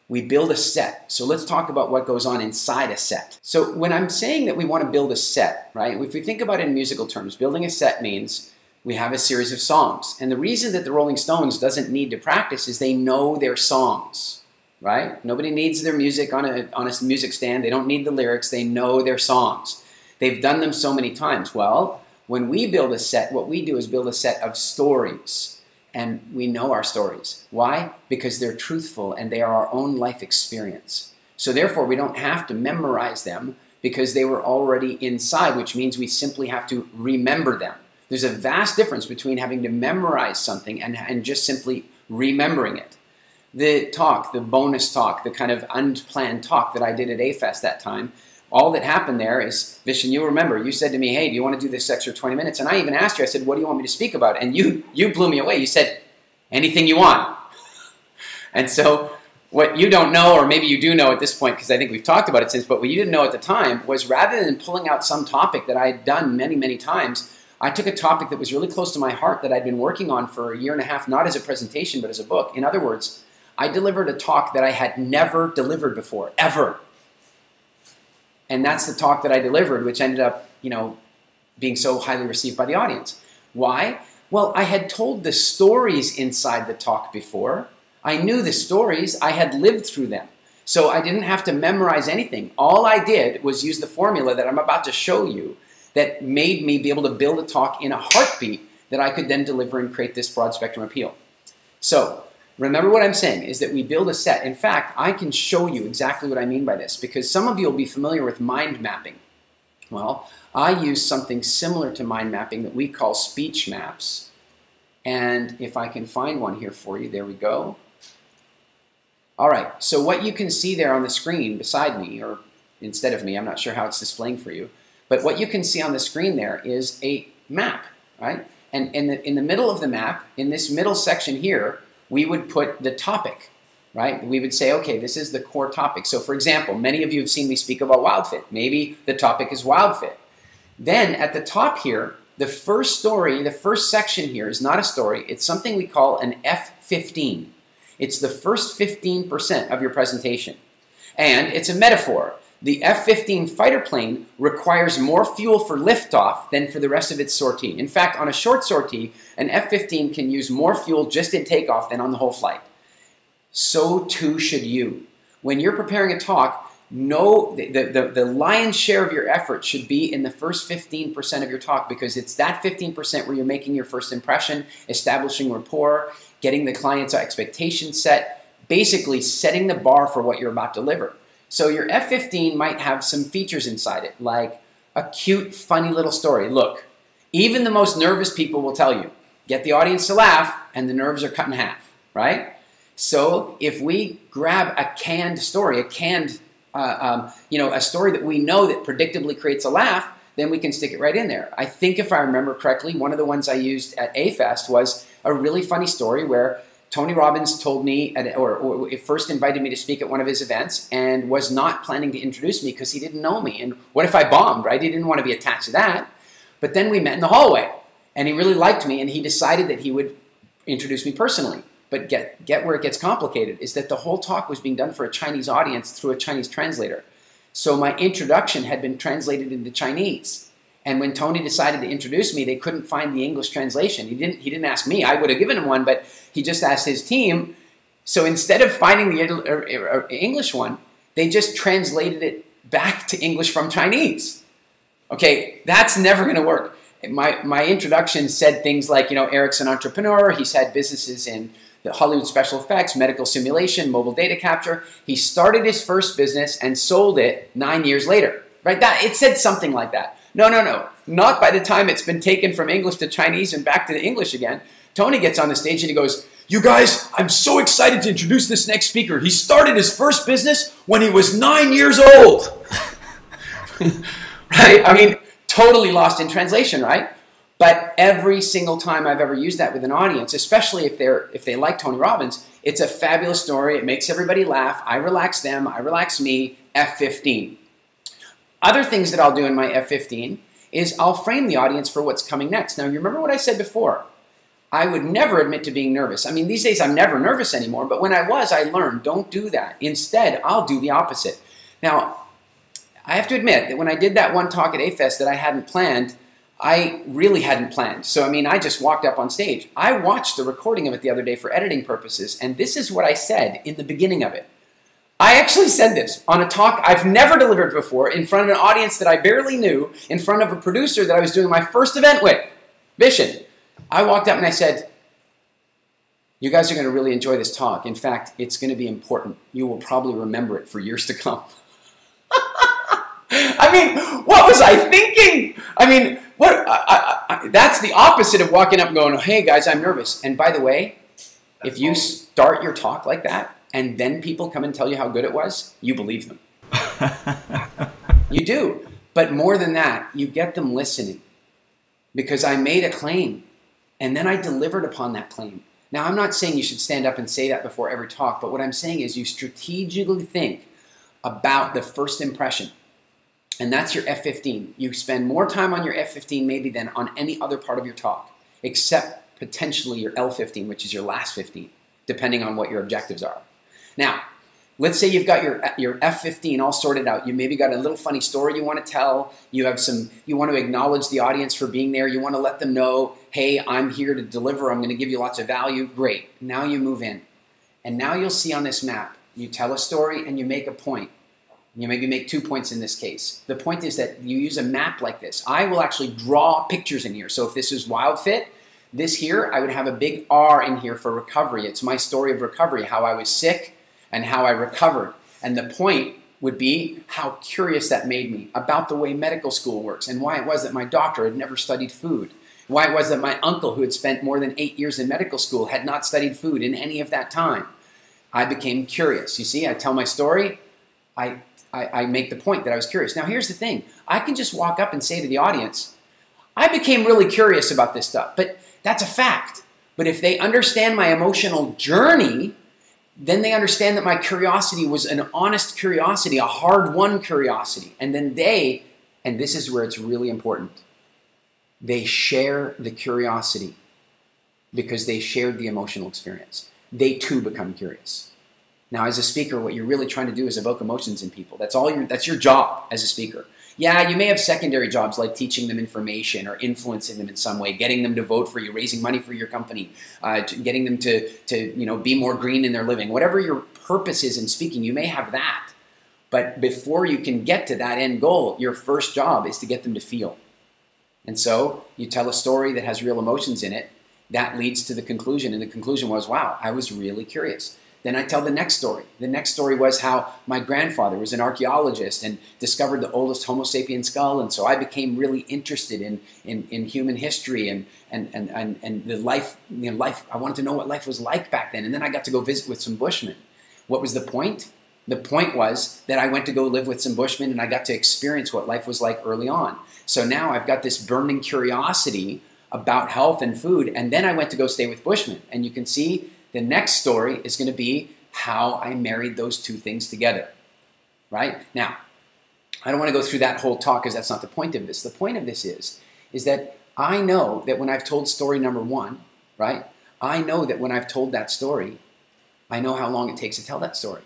we build a set. So let's talk about what goes on inside a set. So when I'm saying that we want to build a set, right? If we think about it in musical terms, building a set means we have a series of songs. And the reason that the Rolling Stones doesn't need to practice is they know their songs, right? Nobody needs their music on a music stand. They don't need the lyrics. They know their songs. They've done them so many times. Well, when we build a set, what we do is build a set of stories. And we know our stories. Why? Because they're truthful and they are our own life experience. So therefore, we don't have to memorize them because they were already inside, which means we simply have to remember them. There's a vast difference between having to memorize something and just simply remembering it. The talk, the bonus talk, the kind of unplanned talk that I did at A-Fest that time, all that happened there is, Vishen, you remember, you said to me, hey, do you want to do this extra 20 minutes? And I even asked you, I said, what do you want me to speak about? And you blew me away. You said, anything you want. And so what you don't know, or maybe you do know at this point, because I think we've talked about it since, but what you didn't know at the time was rather than pulling out some topic that I had done many, many times, I took a topic that was really close to my heart that I'd been working on for a year and a half, not as a presentation, but as a book. In other words, I delivered a talk that I had never delivered before, ever. And that's the talk that I delivered, which ended up, being so highly received by the audience. Why? Well, I had told the stories inside the talk before. I knew the stories. I had lived through them. So I didn't have to memorize anything. All I did was use the formula that I'm about to show you that made me be able to build a talk in a heartbeat that I could then deliver and create this broad spectrum appeal. So remember what I'm saying is that we build a set. In fact, I can show you exactly what I mean by this because some of you will be familiar with mind mapping. Well, I use something similar to mind mapping that we call speech maps. And if I can find one here for you, there we go. All right, so what you can see there on the screen beside me, or instead of me, I'm not sure how it's displaying for you, but what you can see on the screen there is a map, right? And in the middle of the map, in this middle section here, we would put the topic, right? We would say, okay, this is the core topic. So for example, many of you have seen me speak about WildFit. Maybe the topic is WildFit. Then at the top here, the first story, the first section here is not a story. It's something we call an F15. It's the first 15% of your presentation. And it's a metaphor. The F-15 fighter plane requires more fuel for liftoff than for the rest of its sortie. In fact, on a short sortie, an F-15 can use more fuel just in takeoff than on the whole flight. So too should you. When you're preparing a talk, know the lion's share of your effort should be in the first 15% of your talk, because it's that 15% where you're making your first impression, establishing rapport, getting the client's expectations set, basically setting the bar for what you're about to deliver. So your F-15 might have some features inside it, like a cute, funny little story. Look, even the most nervous people will tell you, get the audience to laugh, and the nerves are cut in half, right? So if we grab a canned story, a story that we know that predictably creates a laugh, then we can stick it right in there. I think if I remember correctly, one of the ones I used at A-Fest was a really funny story where Tony Robbins told me, or first invited me to speak at one of his events and was not planning to introduce me because he didn't know me. And what if I bombed, right? He didn't want to be attached to that. But then we met in the hallway, and he really liked me, and he decided that he would introduce me personally. But get where it gets complicated is that the whole talk was being done for a Chinese audience through a Chinese translator. So my introduction had been translated into Chinese. And when Tony decided to introduce me, they couldn't find the English translation. He didn't ask me. I would have given him one, but he just asked his team. So instead of finding the English one, they just translated it back to English from Chinese. Okay, that's never going to work. My introduction said things like, Eric's an entrepreneur. He's had businesses in the Hollywood special effects, medical simulation, mobile data capture. He started his first business and sold it 9 years later. Right? It said something like that. No. Not by the time it's been taken from English to Chinese and back to the English again. Tony gets on the stage and he goes, "You guys, I'm so excited to introduce this next speaker. He started his first business when he was 9 years old." Right? I mean, totally lost in translation, right? But every single time I've ever used that with an audience, especially if they like Tony Robbins, it's a fabulous story. It makes everybody laugh. I relax them. I relax me. F-15. Other things that I'll do in my F-15 is I'll frame the audience for what's coming next. Now, you remember what I said before? I would never admit to being nervous. I mean, these days I'm never nervous anymore, but when I was, I learned, don't do that. Instead, I'll do the opposite. Now, I have to admit that when I did that one talk at A-Fest that I hadn't planned, I really hadn't planned. So, I mean, I just walked up on stage. I watched the recording of it the other day for editing purposes, and this is what I said in the beginning of it. I actually said this on a talk I've never delivered before in front of an audience that I barely knew, in front of a producer that I was doing my first event with, Vision. I walked up and I said, "You guys are going to really enjoy this talk. In fact, it's going to be important. You will probably remember it for years to come." I mean, what was I thinking? I mean, that's the opposite of walking up and going, "Hey guys, I'm nervous." And by the way, if you start your talk like that, and then people come and tell you how good it was, you believe them. You do. But more than that, you get them listening. Because I made a claim, and then I delivered upon that claim. Now, I'm not saying you should stand up and say that before every talk, but what I'm saying is you strategically think about the first impression. And that's your F-15. You spend more time on your F-15 maybe than on any other part of your talk, except potentially your L-15, which is your last 15, depending on what your objectives are. Now, let's say you've got your F-15 all sorted out. You maybe got a little funny story you want to tell. You want to acknowledge the audience for being there. You want to let them know, "Hey, I'm here to deliver. I'm going to give you lots of value." Great. Now you move in. And now you'll see on this map, you tell a story and you make a point. You maybe make 2 points in this case. The point is that you use a map like this. I will actually draw pictures in here. So if this is WildFit, this here, I would have a big R in here for recovery. It's my story of recovery, how I was sick and how I recovered. And the point would be how curious that made me about the way medical school works and why it was that my doctor had never studied food. Why it was that my uncle, who had spent more than 8 years in medical school, had not studied food in any of that time. I became curious. You see, I tell my story, I make the point that I was curious. Now, here's the thing. I can just walk up and say to the audience, I became really curious about this stuff, but that's a fact. But if they understand my emotional journey, then they understand that my curiosity was an honest curiosity, a hard-won curiosity. And then they, and this is where it's really important, they share the curiosity because they shared the emotional experience. They too become curious. Now, as a speaker, what you're really trying to do is evoke emotions in people. That's your job as a speaker. Yeah, you may have secondary jobs like teaching them information or influencing them in some way, getting them to vote for you, raising money for your company, getting them to be more green in their living. Whatever your purpose is in speaking, you may have that. But before you can get to that end goal, your first job is to get them to feel. And so you tell a story that has real emotions in it. That leads to the conclusion. And the conclusion was, wow, I was really curious. Then I tell the next story. The next story was how my grandfather was an archaeologist and discovered the oldest Homo sapien skull. And so I became really interested in human history and the life, I wanted to know what life was like back then. And then I got to go visit with some Bushmen. What was the point? The point was that I went to go live with some Bushmen and I got to experience what life was like early on. So now I've got this burning curiosity about health and food. And then I went to go stay with Bushmen. And you can see the next story is going to be how I married those two things together, right? Now, I don't want to go through that whole talk because that's not the point of this. The point of this is that I know that when I've told story number one, right? I know that when I've told that story, I know how long it takes to tell that story.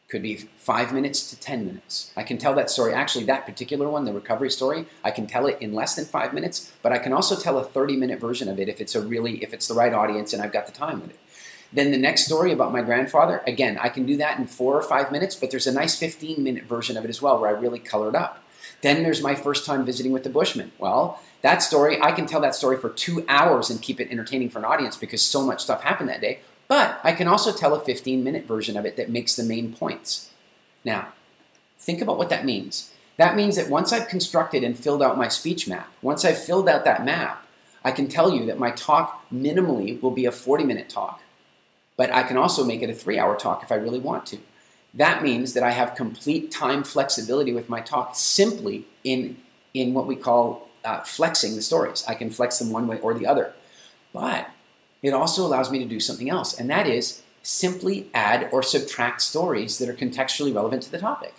Could be 5 minutes to 10 minutes. I can tell that story, actually that particular one, the recovery story, I can tell it in less than 5 minutes, but I can also tell a 30-minute version of it if it's the right audience and I've got the time with it. Then the next story about my grandfather, again, I can do that in 4 or 5 minutes, but there's a nice 15-minute version of it as well where I really color it up. Then there's my first time visiting with the Bushmen. Well, that story, I can tell that story for 2 hours and keep it entertaining for an audience because so much stuff happened that day. But I can also tell a 15-minute version of it that makes the main points. Now, think about what that means. That means that once I've constructed and filled out my speech map, once I've filled out that map, I can tell you that my talk minimally will be a 40-minute talk. But I can also make it a 3-hour talk if I really want to. That means that I have complete time flexibility with my talk simply in what we call flexing the stories. I can flex them one way or the other. But it also allows me to do something else, and that is simply add or subtract stories that are contextually relevant to the topic.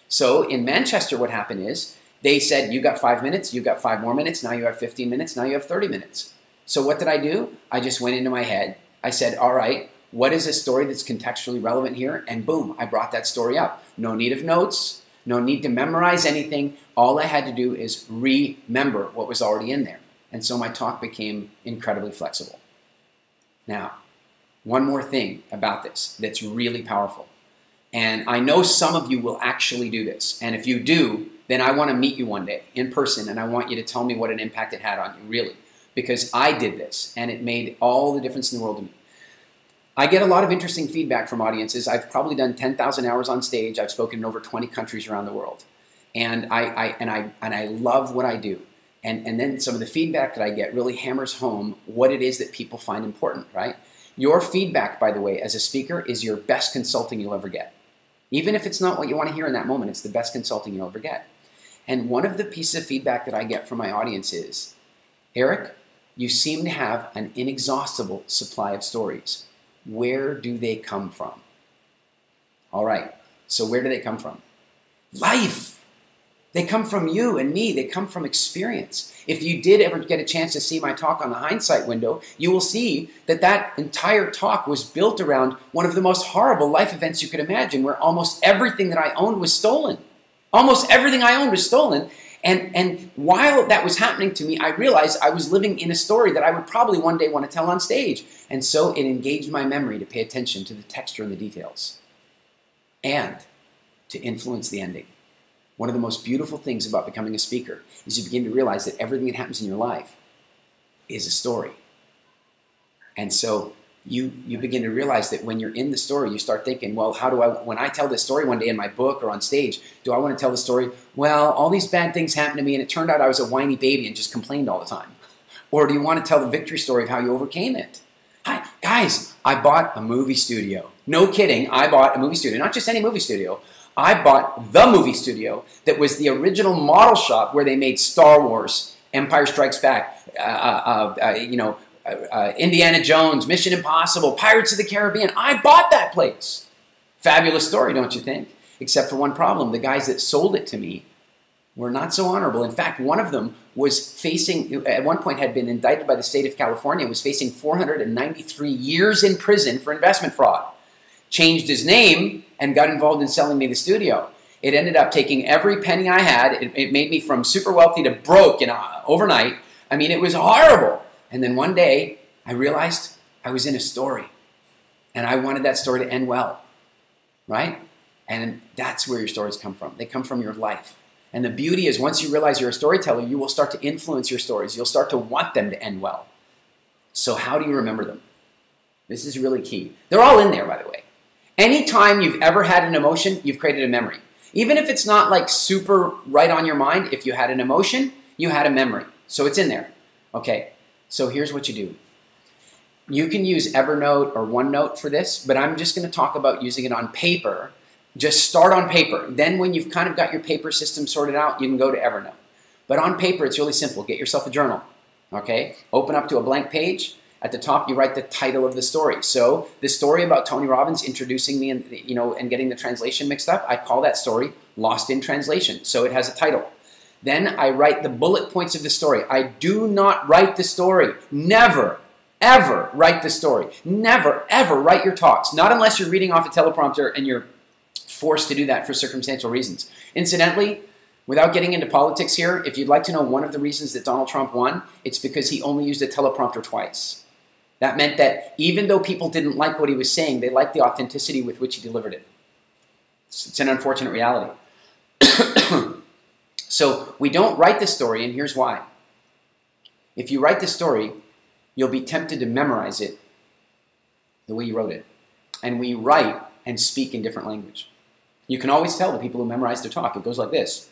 So in Manchester, what happened is they said, you got 5 minutes, you got 5 more minutes, now you have 15 minutes, now you have 30 minutes. So what did I do? I just went into my head. I said, all right, what is a story that's contextually relevant here? And boom, I brought that story up. No need of notes, no need to memorize anything. All I had to do is remember what was already in there. And so my talk became incredibly flexible. Now, one more thing about this that's really powerful. And I know some of you will actually do this. And if you do, then I want to meet you one day in person and I want you to tell me what an impact it had on you, really. Because I did this and it made all the difference in the world to me. I get a lot of interesting feedback from audiences. I've probably done 10,000 hours on stage. I've spoken in over 20 countries around the world. And I love what I do. And then some of the feedback that I get really hammers home what it is that people find important, right? Your feedback, by the way, as a speaker is your best consulting you'll ever get. Even if it's not what you want to hear in that moment, it's the best consulting you'll ever get. And one of the pieces of feedback that I get from my audience is, Eric, you seem to have an inexhaustible supply of stories. Where do they come from? All right, so where do they come from? Life. They come from you and me. They come from experience. If you did ever get a chance to see my talk on the hindsight window, you will see that that entire talk was built around one of the most horrible life events you could imagine, where almost everything that I owned was stolen. Almost everything I owned was stolen. And while that was happening to me, I realized I was living in a story that I would probably one day want to tell on stage. And so it engaged my memory to pay attention to the texture and the details and to influence the ending. One of the most beautiful things about becoming a speaker is you begin to realize that everything that happens in your life is a story. And so you begin to realize that when you're in the story, you start thinking, well, how do I, when I tell this story one day in my book or on stage, do I want to tell the story, well, all these bad things happened to me and it turned out I was a whiny baby and just complained all the time? Or do you want to tell the victory story of how you overcame it? Hi, guys, I bought a movie studio. No kidding, I bought a movie studio. Not just any movie studio. I bought the movie studio that was the original model shop where they made Star Wars, Empire Strikes Back, Indiana Jones, Mission Impossible, Pirates of the Caribbean. I bought that place. Fabulous story, don't you think? Except for one problem. The guys that sold it to me were not so honorable. In fact, one of them was facing, at one point had been indicted by the state of California, was facing 493 years in prison for investment fraud. Changed his name and got involved in selling me the studio. It ended up taking every penny I had. It made me from super wealthy to broke overnight. I mean, it was horrible. And then one day, I realized I was in a story. And I wanted that story to end well. Right? And that's where your stories come from. They come from your life. And the beauty is once you realize you're a storyteller, you will start to influence your stories. You'll start to want them to end well. So how do you remember them? This is really key. They're all in there, by the way. Anytime you've ever had an emotion, you've created a memory. Even if it's not like super right on your mind, if you had an emotion, you had a memory. So it's in there. Okay, so here's what you do. You can use Evernote or OneNote for this, but I'm just going to talk about using it on paper. Just start on paper. Then when you've kind of got your paper system sorted out, you can go to Evernote. But on paper, it's really simple. Get yourself a journal. Okay, open up to a blank page. At the top, you write the title of the story. So the story about Tony Robbins introducing me and getting the translation mixed up, I call that story Lost in Translation. So it has a title. Then I write the bullet points of the story. I do not write the story. Never, ever write the story. Never, ever write your talks. Not unless you're reading off a teleprompter and you're forced to do that for circumstantial reasons. Incidentally, without getting into politics here, if you'd like to know one of the reasons that Donald Trump won, it's because he only used a teleprompter twice. That meant that even though people didn't like what he was saying, they liked the authenticity with which he delivered it. It's an unfortunate reality. So we don't write the story, and here's why. If you write the story, you'll be tempted to memorize it the way you wrote it. And we write and speak in different language. You can always tell the people who memorize their talk. It goes like this.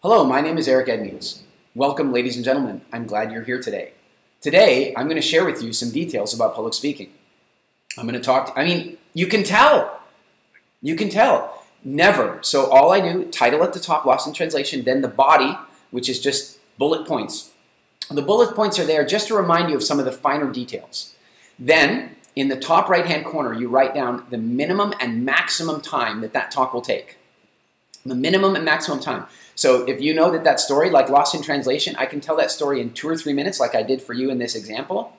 Hello, my name is Eric Edmeades. Welcome, ladies and gentlemen. I'm glad you're here today. Today, I'm going to share with you some details about public speaking. I'm going to talk, you can tell. You can tell. Never. So all I do, title at the top, Lost in Translation, then the body, which is just bullet points. The bullet points are there just to remind you of some of the finer details. Then, in the top right-hand corner, you write down the minimum and maximum time that talk will take. The minimum and maximum time. So if you know that story, like Lost in Translation, I can tell that story in 2 or 3 minutes like I did for you in this example.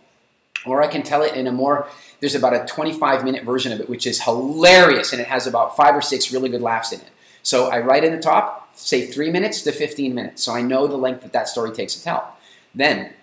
Or I can tell it in there's about a 25-minute version of it, which is hilarious, and it has about 5 or 6 really good laughs in it. So I write in the top, say 3 minutes to 15 minutes. So I know the length that story takes to tell. Then,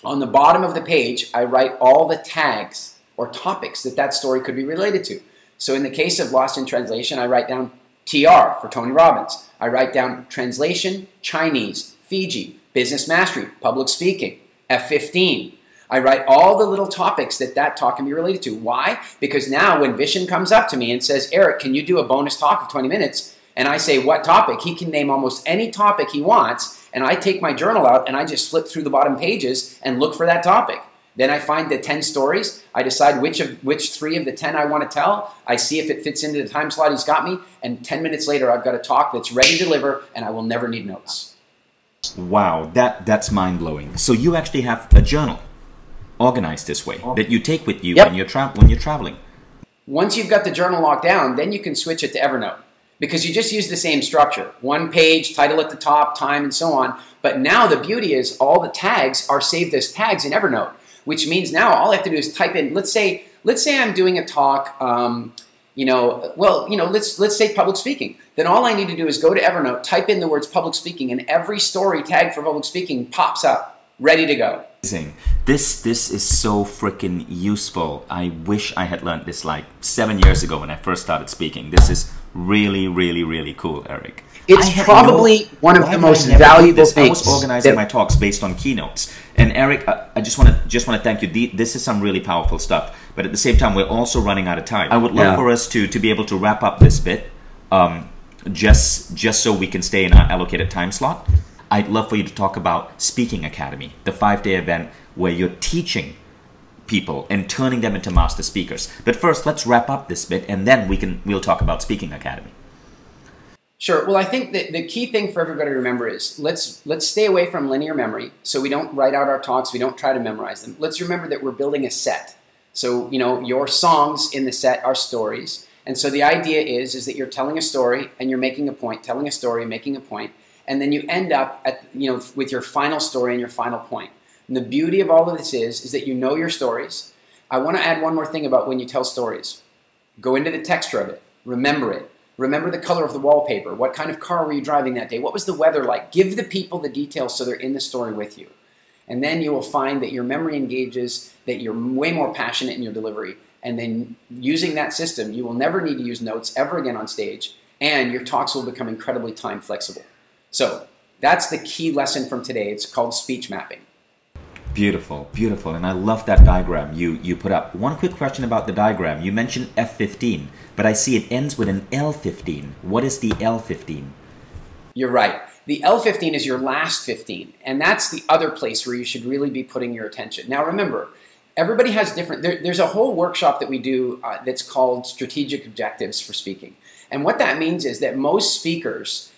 on the bottom of the page, I write all the tags or topics that story could be related to. So in the case of Lost in Translation, I write down TR for Tony Robbins. I write down translation, Chinese, Fiji, business mastery, public speaking, F15. I write all the little topics that talk can be related to. Why? Because now when Vishen comes up to me and says, Eric, can you do a bonus talk of 20 minutes? And I say, what topic? He can name almost any topic he wants, and I take my journal out and I just flip through the bottom pages and look for that topic. Then I find the 10 stories. I decide which 3 of the 10 I want to tell. I see if it fits into the time slot he's got me. And 10 minutes later, I've got a talk that's ready to deliver, and I will never need notes. Wow, that's mind-blowing. So you actually have a journal organized this way that you take with you when you're traveling. Once you've got the journal locked down, then you can switch it to Evernote. Because you just use the same structure. 1 page, title at the top, time, and so on. But now the beauty is all the tags are saved as tags in Evernote. Which means now all I have to do is type in, let's say I'm doing a talk, let's say public speaking. Then all I need to do is go to Evernote, type in the words public speaking, and every story tagged for public speaking pops up, ready to go. Amazing. This is so freaking useful. I wish I had learned this like 7 years ago when I first started speaking. This is really, really, really cool, Eric. It's probably one of the most valuable things. I was organizing my talks based on keynotes. And Eric, I just want to thank you. This is some really powerful stuff. But at the same time, we're also running out of time. I would love for us to be able to wrap up this bit, just so we can stay in our allocated time slot. I'd love for you to talk about Speaking Academy, the 5-day event where you're teaching people and turning them into master speakers. But first, let's wrap up this bit, and then we'll talk about Speaking Academy. Sure. Well, I think that the key thing for everybody to remember is let's stay away from linear memory. So we don't write out our talks. We don't try to memorize them. Let's remember that we're building a set. So, you know, your songs in the set are stories. And so the idea is that you're telling a story and you're making a point, telling a story, making a point. And then you end up at, you know, with your final story and your final point. And the beauty of all of this is that you know your stories. I want to add one more thing about when you tell stories. Go into the texture of it. Remember it. Remember the color of the wallpaper. What kind of car were you driving that day? What was the weather like? Give the people the details so they're in the story with you. And then you will find that your memory engages, that you're way more passionate in your delivery. And then using that system, you will never need to use notes ever again on stage. And your talks will become incredibly time flexible. So that's the key lesson from today. It's called speech mapping. Beautiful, beautiful. And I love that diagram you put up. One quick question about the diagram. You mentioned F15, but I see it ends with an L15. What is the L15? You're right. The L15 is your last 15, and that's the other place where you should really be putting your attention. Now remember, everybody has different, there's a whole workshop that we do that's called Strategic Objectives for Speaking. And what that means is that most speakers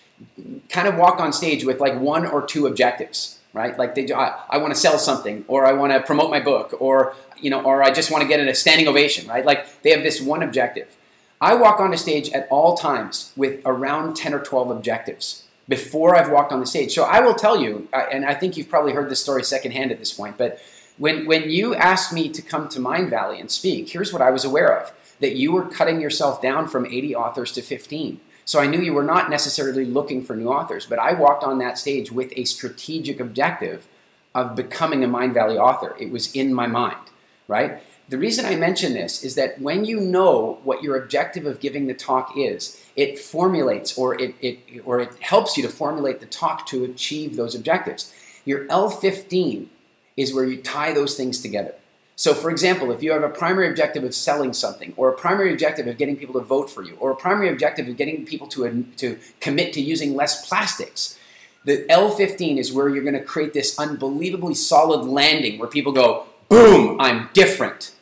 kind of walk on stage with like 1 or 2 objectives, right? Like they do, I want to sell something, or I want to promote my book, or, you know, or I just want to get a standing ovation, right? Like they have this one objective. I walk on a stage at all times with around 10 or 12 objectives before I've walked on the stage. So I will tell you, and I think you've probably heard this story secondhand at this point, but when you asked me to come to Mindvalley and speak, here's what I was aware of, that you were cutting yourself down from 80 authors to 15. So I knew you were not necessarily looking for new authors, but I walked on that stage with a strategic objective of becoming a Mindvalley author. It was in my mind, right? The reason I mention this is that when you know what your objective of giving the talk is, it formulates or it helps you to formulate the talk to achieve those objectives. Your L15 is where you tie those things together. So for example, if you have a primary objective of selling something, or a primary objective of getting people to vote for you, or a primary objective of getting people to commit to using less plastics, the L15 is where you're going to create this unbelievably solid landing where people go, boom, I'm different.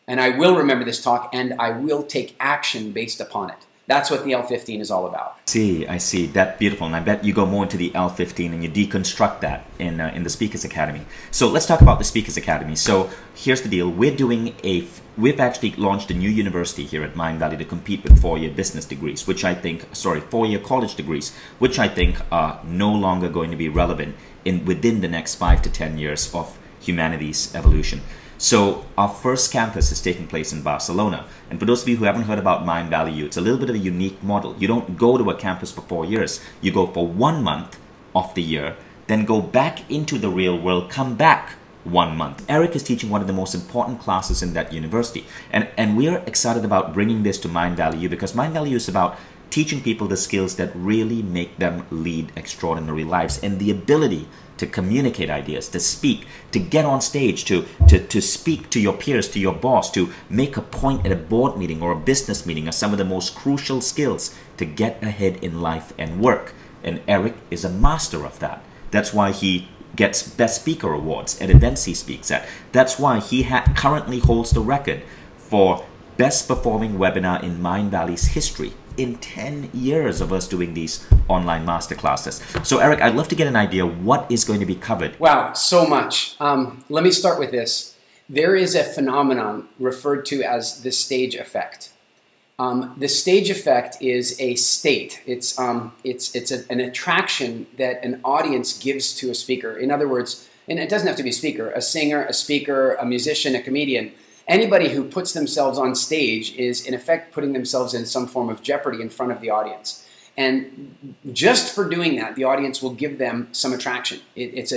And I will remember this talk, and I will take action based upon it. That's what the L15 is all about. I see. That's beautiful. And I bet you go more into the L15 and you deconstruct that in the Speakers Academy. So let's talk about the Speakers Academy. So here's the deal. We've actually launched a new university here at Mindvalley to compete with 4-year business degrees, which I think, 4-year college degrees, which I think are no longer going to be relevant within the next 5 to 10 years of humanity's evolution. So our first campus is taking place in Barcelona. And for those of you who haven't heard about Mindvalley, it's a little bit of a unique model. You don't go to a campus for 4 years. You go for 1 month of the year, then go back into the real world, come back 1 month. Eric is teaching one of the most important classes in that university. And we are excited about bringing this to Mindvalley because Mindvalley is about teaching people the skills that really make them lead extraordinary lives and the ability to communicate ideas, to speak, to get on stage, to speak to your peers, to your boss, to make a point at a board meeting or a business meeting are some of the most crucial skills to get ahead in life and work. And Eric is a master of that. That's why he gets Best Speaker Awards at events he speaks at. That's why he currently holds the record for Best Performing Webinar in Mindvalley's history in 10 years of us doing these online masterclasses. So Eric, I'd love to get an idea what is going to be covered. Wow, so much. Let me start with this. There is a phenomenon referred to as the stage effect. The stage effect is a state. It's an attraction that an audience gives to a speaker. In other words, and it doesn't have to be a speaker, a singer, a speaker, a musician, a comedian. Anybody who puts themselves on stage is, in effect, putting themselves in some form of jeopardy in front of the audience. And just for doing that, the audience will give them some attraction. It's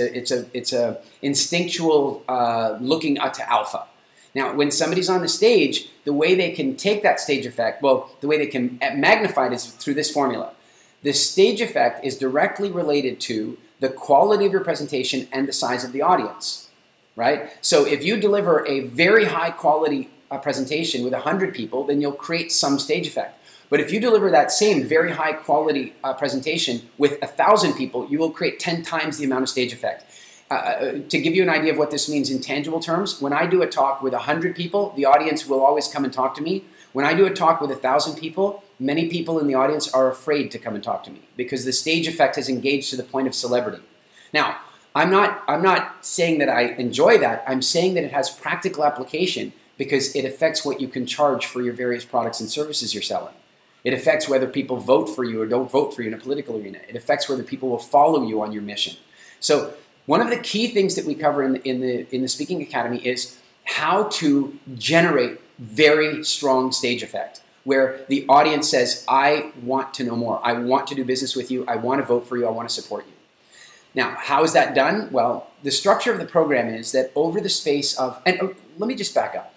a instinctual looking up to alpha. Now, when somebody's on the stage, the way they can take that stage effect, well, the way they can magnify it is through this formula. The stage effect is directly related to the quality of your presentation and the size of the audience, right? So if you deliver a very high quality presentation with 100 people, then you'll create some stage effect. But if you deliver that same very high quality presentation with 1,000 people, you will create 10 times the amount of stage effect. To give you an idea of what this means in tangible terms, when I do a talk with 100 people, the audience will always come and talk to me. When I do a talk with 1,000 people, many people in the audience are afraid to come and talk to me because the stage effect has engaged to the point of celebrity. Now, I'm not saying that I enjoy that. I'm saying that it has practical application because it affects what you can charge for your various products and services you're selling. It affects whether people vote for you or don't vote for you in a political arena. It affects whether people will follow you on your mission. So one of the key things that we cover in the Speaking Academy is how to generate very strong stage effect, where the audience says, I want to know more. I want to do business with you. I want to vote for you. I want to support you. Now, how is that done? Well, the structure of the program is that over the space of, and let me just back up.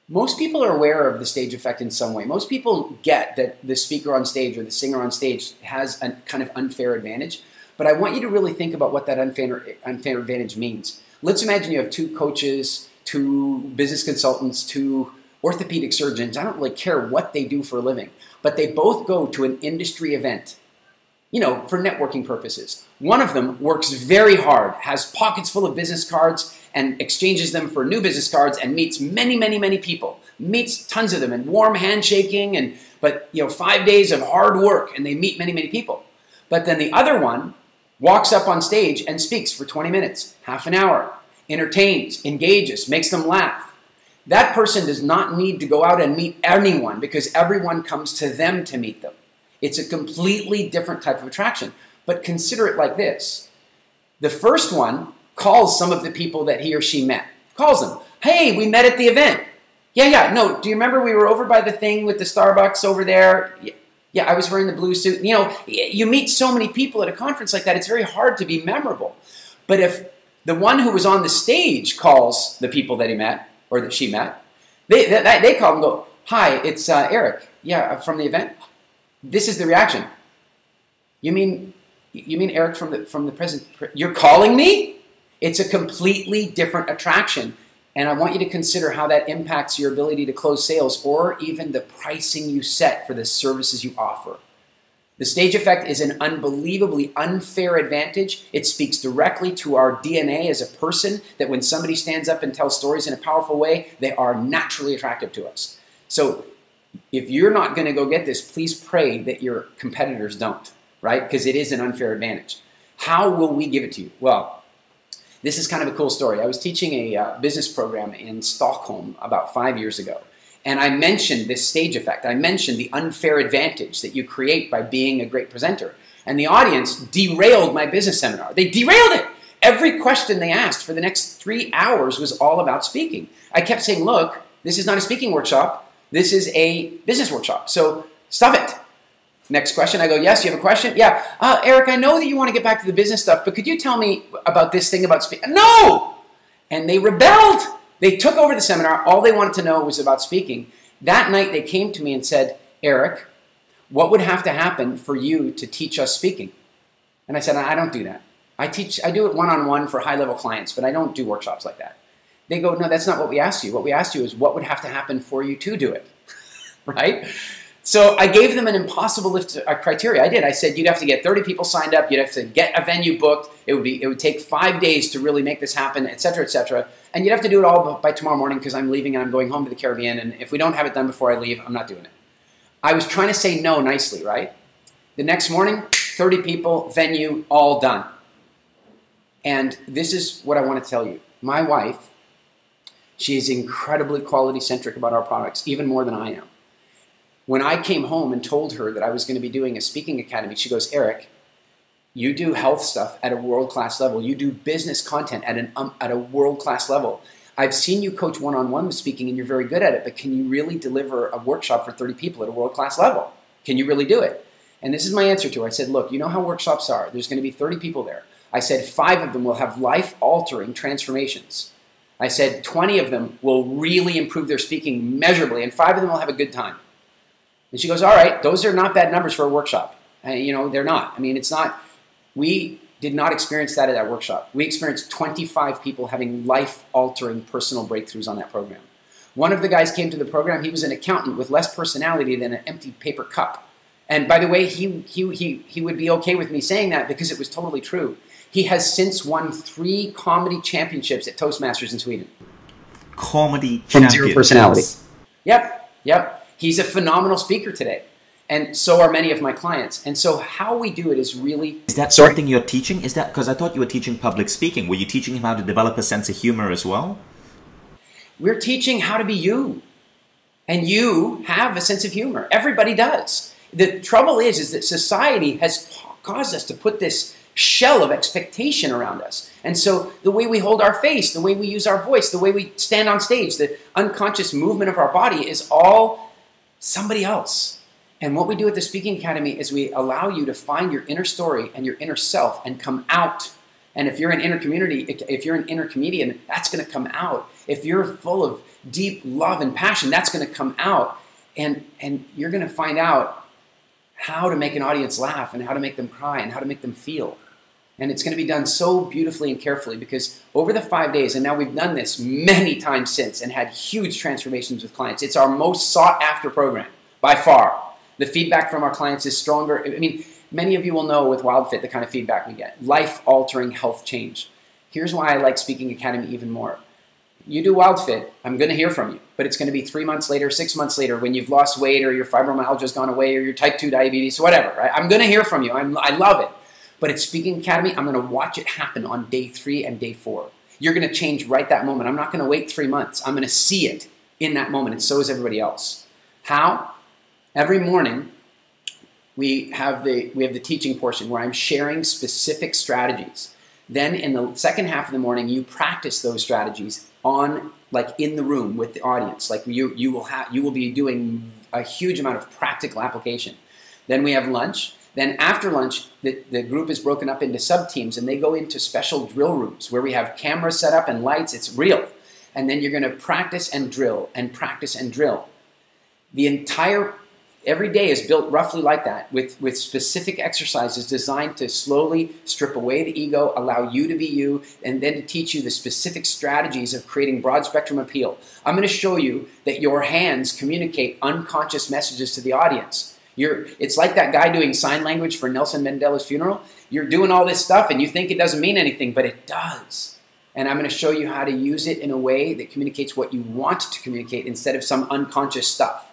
Most people are aware of the stage effect in some way. Most people get that the speaker on stage or the singer on stage has a kind of unfair advantage. But I want you to really think about what that unfair advantage means. Let's imagine you have 2 coaches, 2 business consultants, 2 orthopedic surgeons. I don't really care what they do for a living, but they both go to an industry event, you know, for networking purposes. One of them works very hard, has pockets full of business cards and exchanges them for new business cards and meets many, many, many people, meets tons of them and warm handshaking, but 5 days of hard work and they meet many, many people. But then the other one walks up on stage and speaks for 20 minutes, half an hour, entertains, engages, makes them laugh. That person does not need to go out and meet anyone because everyone comes to them to meet them. It's a completely different type of attraction. But consider it like this. The first one calls some of the people that he or she met. Calls them. Hey, we met at the event. Yeah, no, do you remember we were over by the thing with the Starbucks over there? Yeah, I was wearing the blue suit. You know, you meet so many people at a conference like that, it's very hard to be memorable. But if the one who was on the stage calls the people that he met, or that she met, they call and go, hi, it's Eric. Yeah, from the event. This is the reaction. You mean Eric from the present? You're calling me? It's a completely different attraction. And I want you to consider how that impacts your ability to close sales or even the pricing you set for the services you offer. The stage effect is an unbelievably unfair advantage. It speaks directly to our DNA as a person, that when somebody stands up and tells stories in a powerful way, they are naturally attractive to us. So if you're not going to go get this, please pray that your competitors don't, right? Because it is an unfair advantage. How will we give it to you? Well, this is kind of a cool story. I was teaching a business program in Stockholm about 5 years ago. And I mentioned this stage effect. I mentioned the unfair advantage that you create by being a great presenter. And the audience derailed my business seminar. They derailed it. Every question they asked for the next 3 hours was all about speaking. I kept saying, look, this is not a speaking workshop. This is a business workshop. So stop it. Next question. I go, yes, you have a question? Yeah. Eric, I know that you want to get back to the business stuff, but could you tell me about this thing about speaking? No! And they rebelled. They took over the seminar. All they wanted to know was about speaking. That night they came to me and said, Eric, what would have to happen for you to teach us speaking? And I said, I don't do that. I do it one-on-one for high-level clients, but I don't do workshops like that. They go, no, that's not what we asked you. What we asked you is what would have to happen for you to do it, right? So I gave them an impossible list of criteria. I did. I said you'd have to get 30 people signed up. You'd have to get a venue booked. It would take 5 days to really make this happen, et cetera, et cetera. And you'd have to do it all by tomorrow morning because I'm leaving and I'm going home to the Caribbean. And if we don't have it done before I leave, I'm not doing it. I was trying to say no nicely, right? The next morning, 30 people, venue, all done. And this is what I want to tell you. My wife, she is incredibly quality-centric about our products, even more than I am. When I came home and told her that I was going to be doing a speaking academy, she goes, Eric, you do health stuff at a world-class level. You do business content at a world-class level. I've seen you coach one-on-one speaking and you're very good at it, but can you really deliver a workshop for 30 people at a world-class level? Can you really do it? And this is my answer to her. I said, look, you know how workshops are. There's going to be 30 people there. I said 5 of them will have life-altering transformations. I said 20 of them will really improve their speaking measurably, and 5 of them will have a good time. And she goes, all right, those are not bad numbers for a workshop. You know, they're not. I mean, it's not. We did not experience that at that workshop. We experienced 25 people having life-altering personal breakthroughs on that program. One of the guys came to the program. He was an accountant with less personality than an empty paper cup. And by the way, he would be okay with me saying that because it was totally true. He has since won 3 comedy championships at Toastmasters in Sweden. Comedy from champions. Zero personality. Yep. He's a phenomenal speaker today. And so are many of my clients. And so how we do it is really... Is that something you're teaching? Is that because I thought you were teaching public speaking? Were you teaching him how to develop a sense of humor as well? We're teaching how to be you. And you have a sense of humor. Everybody does. The trouble is that society has caused us to put this shell of expectation around us. And so the way we hold our face, the way we use our voice, the way we stand on stage, the unconscious movement of our body is all somebody else. And what we do at the Speaking Academy is we allow you to find your inner story and your inner self and come out. And if you're an inner comedian, that's going to come out. If you're full of deep love and passion, that's going to come out. And you're going to find out how to make an audience laugh and how to make them cry and how to make them feel. And it's going to be done so beautifully and carefully because over the 5 days, and now we've done this many times since and had huge transformations with clients. It's our most sought after program by far. The feedback from our clients is stronger. I mean, many of you will know with WildFit the kind of feedback we get. Life-altering health change. Here's why I like Speaking Academy even more. You do WildFit, I'm going to hear from you. But it's going to be 3 months later, 6 months later, when you've lost weight or your fibromyalgia's gone away or your type 2 diabetes, whatever. Right? I'm going to hear from you. I love it. But at Speaking Academy, I'm going to watch it happen on day 3 and day 4. You're going to change right that moment. I'm not going to wait 3 months. I'm going to see it in that moment, and so is everybody else. How? Every morning, we have the teaching portion where I'm sharing specific strategies. Then in the second half of the morning, you practice those strategies in the room with the audience. Like you will be doing a huge amount of practical application. Then we have lunch. Then after lunch, the group is broken up into sub-teams, and they go into special drill rooms where we have cameras set up and lights. It's real. And then you're going to practice and drill and practice and drill. Every day is built roughly like that with specific exercises designed to slowly strip away the ego, allow you to be you, and then to teach you the specific strategies of creating broad spectrum appeal. I'm going to show you that your hands communicate unconscious messages to the audience. It's like that guy doing sign language for Nelson Mandela's funeral. You're doing all this stuff and you think it doesn't mean anything, but it does. And I'm going to show you how to use it in a way that communicates what you want to communicate instead of some unconscious stuff.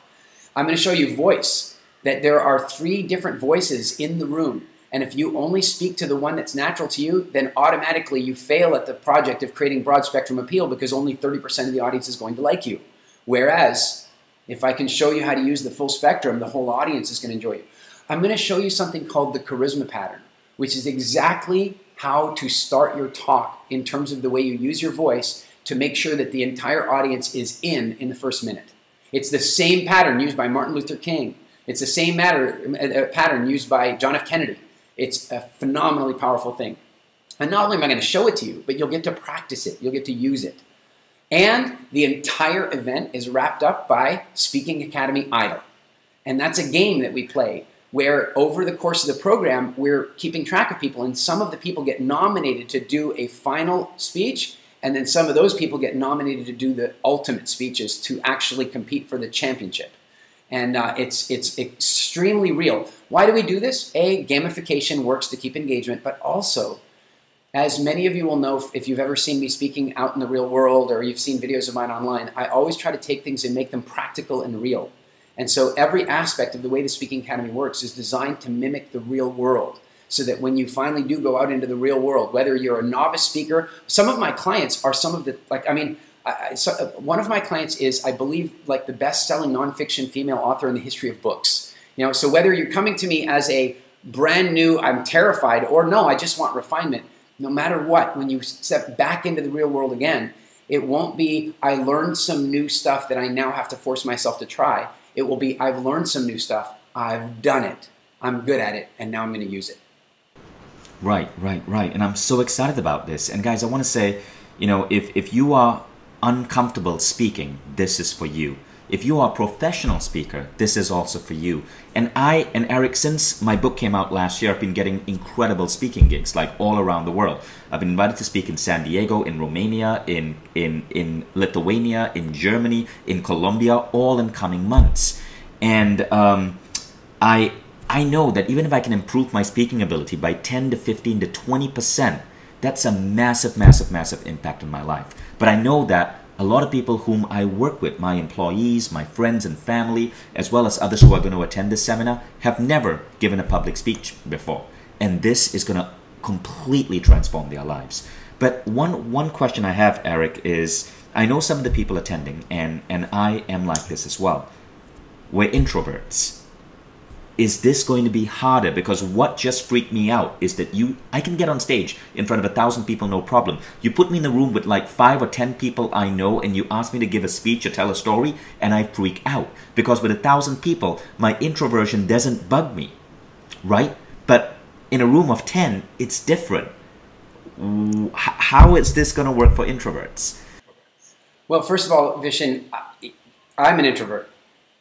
I'm going to show you voice, that there are 3 different voices in the room. And if you only speak to the one that's natural to you, then automatically you fail at the project of creating broad spectrum appeal because only 30% of the audience is going to like you. Whereas, if I can show you how to use the full spectrum, the whole audience is going to enjoy you. I'm going to show you something called the charisma pattern, which is exactly how to start your talk in terms of the way you use your voice to make sure that the entire audience is in the first minute. It's the same pattern used by Martin Luther King. It's the same pattern used by John F. Kennedy. It's a phenomenally powerful thing. And not only am I going to show it to you, but you'll get to practice it. You'll get to use it. And the entire event is wrapped up by Speaking Academy Idol. And that's a game that we play where over the course of the program, we're keeping track of people. And some of the people get nominated to do a final speech. And then some of those people get nominated to do the ultimate speeches to actually compete for the championship. And it's extremely real. Why do we do this? A, gamification works to keep engagement, but also, as many of you will know if you've ever seen me speaking out in the real world or you've seen videos of mine online, I always try to take things and make them practical and real. And so every aspect of the way the Speaking Academy works is designed to mimic the real world. So that when you finally do go out into the real world, whether you're a novice speaker, some of my clients are some of the, one of my clients is, I believe, like the best-selling nonfiction female author in the history of books. So whether you're coming to me as a brand new, I'm terrified, or no, I just want refinement, no matter what, when you step back into the real world again, it won't be, I learned some new stuff that I now have to force myself to try. It will be, I've learned some new stuff, I've done it, I'm good at it, and now I'm going to use it. Right. And I'm so excited about this. And guys, I want to say, if you are uncomfortable speaking, this is for you. if you are a professional speaker, this is also for you. And Eric, since my book came out last year, I've been getting incredible speaking gigs like all around the world. I've been invited to speak in San Diego, in Romania, in Lithuania, in Germany, in Colombia, all in coming months. And I know that even if I can improve my speaking ability by 10 to 15 to 20%, that's a massive, massive, massive impact on my life. But I know that a lot of people whom I work with, my employees, my friends and family, as well as others who are going to attend this seminar, have never given a public speech before. And this is going to completely transform their lives. But one question I have, Eric, is I know some of the people attending, and I am like this as well. We're introverts. Is this going to be harder? Because what just freaked me out is that I can get on stage in front of 1,000 people, no problem. You put me in the room with like 5 or 10 people I know, and you ask me to give a speech or tell a story, and I freak out. Because with 1,000 people, my introversion doesn't bug me, right? But in a room of 10, it's different. How is this going to work for introverts? Well, first of all, Vishen, I'm an introvert.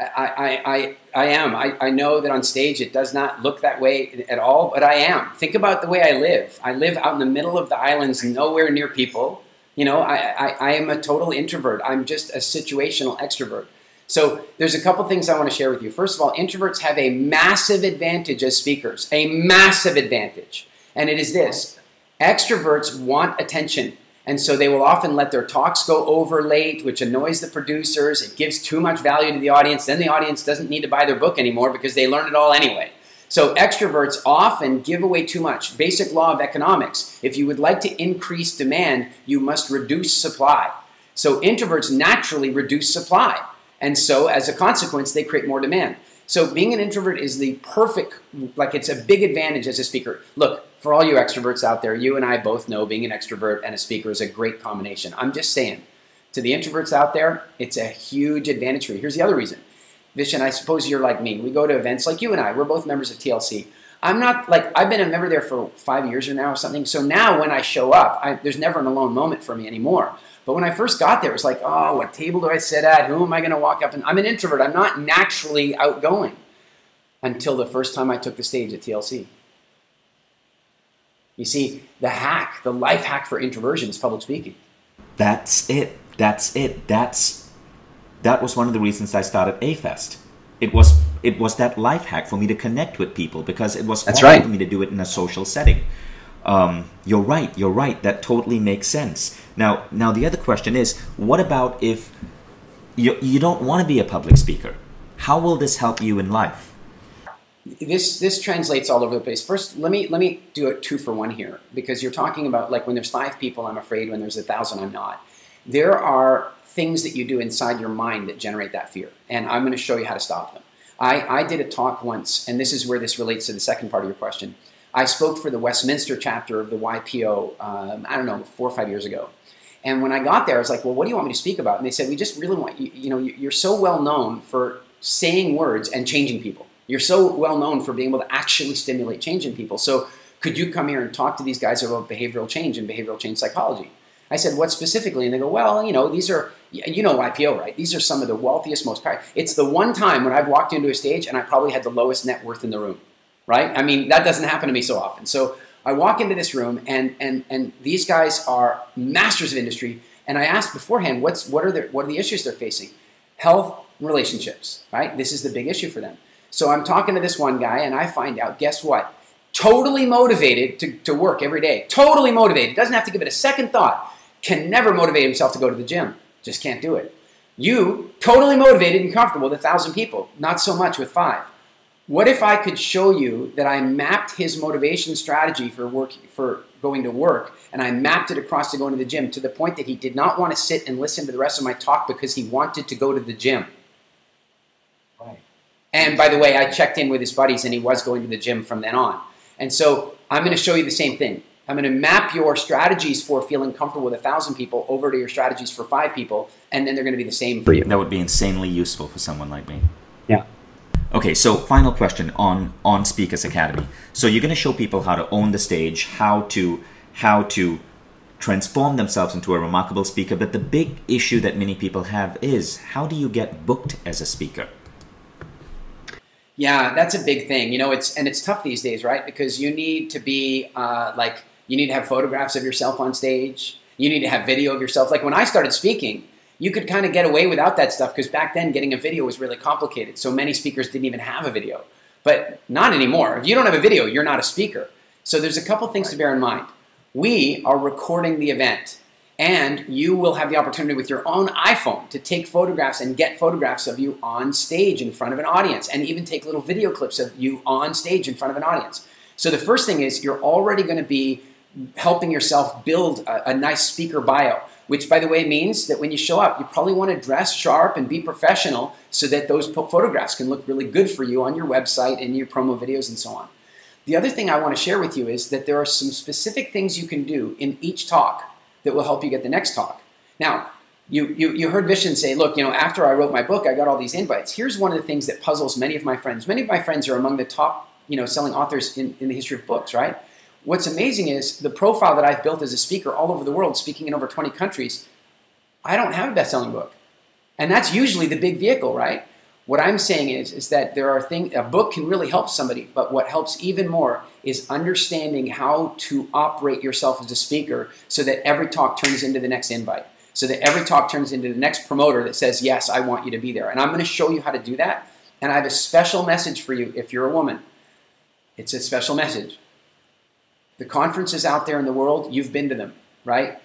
I am. I know that on stage it does not look that way at all, but I am. Think about the way I live. I live out in the middle of the islands, nowhere near people. You know, I am a total introvert. I'm just a situational extrovert. So there's a couple things I want to share with you. First of all, introverts have a massive advantage as speakers, a massive advantage. And it is this: extroverts want attention. And so they will often let their talks go over late, which annoys the producers. It gives too much value to the audience. Then the audience doesn't need to buy their book anymore because they learn it all anyway. So extroverts often give away too much. Basic law of economics: if you would like to increase demand, you must reduce supply. So introverts naturally reduce supply. And so as a consequence, they create more demand. So being an introvert is the perfect, like it's a big advantage as a speaker. Look, for all you extroverts out there, you and I both know being an extrovert and a speaker is a great combination. I'm just saying, to the introverts out there, it's a huge advantage for you. Here's the other reason. Vishen, I suppose you're like me. We go to events like you and I. We're both members of TLC. I'm not like, I've been a member there for 5 years or now or something. So now when I show up, there's never an alone moment for me anymore. But when I first got there, it was like, oh, what table do I sit at? Who am I going to walk up and I'm an introvert. I'm not naturally outgoing until the first time I took the stage at TLC. You see, the hack, the life hack for introversion is public speaking. That's it. That's it. That was one of the reasons I started A-Fest. It was that life hack for me to connect with people because it was hard for me to do it in a social setting. You're right. That totally makes sense. Now the other question is, what about if you don't want to be a public speaker? How will this help you in life? This translates all over the place. First, let me do a 2-for-1 here, because you're talking about like when there's 5 people, I'm afraid. When there's 1,000, I'm not. There are things that you do inside your mind that generate that fear, and I'm going to show you how to stop them. I did a talk once, and this is where this relates to the second part of your question. I spoke for the Westminster chapter of the YPO, I don't know, 4 or 5 years ago. And when I got there, I was like, well, what do you want me to speak about? And they said, we just really want you, you're so well known for saying words and changing people. You're so well known for being able to actually stimulate change in people. So could you come here and talk to these guys about behavioral change and behavioral change psychology? I said, what specifically? And they go, well, these are, YPO, right? These are some of the wealthiest, most powerful. It's the one time when I've walked into a stage and I probably had the lowest net worth in the room, right? I mean, that doesn't happen to me so often. So I walk into this room and these guys are masters of industry. And I asked beforehand, what are the issues they're facing? Health, relationships, right? This is the big issue for them. So I'm talking to this one guy and I find out, guess what? Totally motivated to work every day. Totally motivated. Doesn't have to give it a second thought. Can never motivate himself to go to the gym. Just can't do it. You, totally motivated and comfortable with 1,000 people. Not so much with 5. What if I could show you that I mapped his motivation strategy for going to work, and I mapped it across to going to the gym to the point that he did not want to sit and listen to the rest of my talk because he wanted to go to the gym. Right. And by the way, I checked in with his buddies and he was going to the gym from then on. And so I'm going to show you the same thing. I'm going to map your strategies for feeling comfortable with 1,000 people over to your strategies for 5 people, and then they're going to be the same for you. That would be insanely useful for someone like me. Yeah. Okay, so final question on Speakers Academy. So you're going to show people how to own the stage, how to transform themselves into a remarkable speaker. But the big issue that many people have is, how do you get booked as a speaker? Yeah, that's a big thing. You know, it's tough these days, right? Because you need to be you need to have photographs of yourself on stage. You need to have video of yourself. Like when I started speaking, you could kind of get away without that stuff because back then getting a video was really complicated. So many speakers didn't even have a video. But not anymore. If you don't have a video, you're not a speaker. So there's a couple things to bear in mind. We are recording the event, and you will have the opportunity with your own iPhone to take photographs and get photographs of you on stage in front of an audience, and even take little video clips of you on stage in front of an audience. So the first thing is you're already going to be helping yourself build a nice speaker bio, which, by the way, means that when you show up, you probably want to dress sharp and be professional so that those photographs can look really good for you on your website and your promo videos and so on. The other thing I want to share with you is that there are some specific things you can do in each talk that will help you get the next talk. Now, you heard Vishen say, look, you know, after I wrote my book, I got all these invites. Here's one of the things that puzzles many of my friends. Many of my friends are among the top, you know, selling authors in the history of books, right? What's amazing is the profile that I've built as a speaker all over the world, speaking in over 20 countries, I don't have a best-selling book. And that's usually the big vehicle, right? What I'm saying is that there are things, a book can really help somebody, but what helps even more is understanding how to operate yourself as a speaker so that every talk turns into the next invite, so that every talk turns into the next promoter that says, yes, I want you to be there. And I'm going to show you how to do that. And I have a special message for you if you're a woman. It's a special message. The conferences out there in the world, you've been to them, right?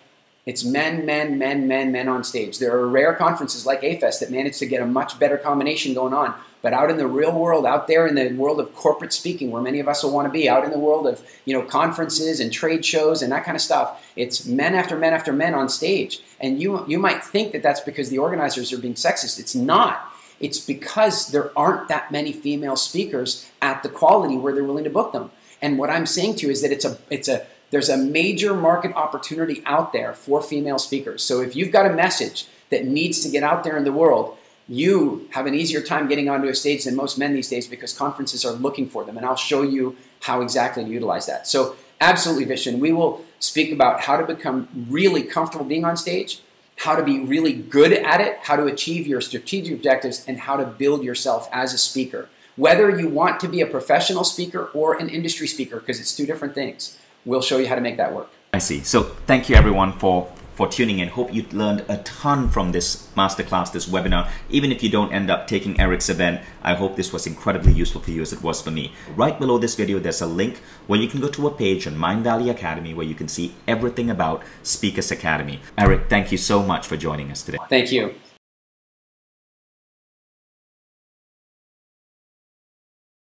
It's men, men, men, men, men on stage. There are rare conferences like AFES that manage to get a much better combination going on. But out in the real world, out there in the world of corporate speaking, where many of us will want to be, out in the world of, you know, conferences and trade shows and that kind of stuff, it's men after men after men on stage. And you might think that that's because the organizers are being sexist. It's not. It's because there aren't that many female speakers at the quality where they're willing to book them. And what I'm saying to you is that there's a major market opportunity out there for female speakers. So if you've got a message that needs to get out there in the world, you have an easier time getting onto a stage than most men these days because conferences are looking for them. And I'll show you how exactly to utilize that. So absolutely, Vishen, we will speak about how to become really comfortable being on stage, how to be really good at it, how to achieve your strategic objectives, and how to build yourself as a speaker. Whether you want to be a professional speaker or an industry speaker, because it's two different things, we'll show you how to make that work. I see. So thank you everyone for tuning in. Hope you learned a ton from this masterclass, this webinar. Even if you don't end up taking Eric's event, I hope this was incredibly useful for you as it was for me. Right below this video, there's a link where you can go to a page on Mindvalley Academy where you can see everything about Speakers Academy. Eric, thank you so much for joining us today. Thank you.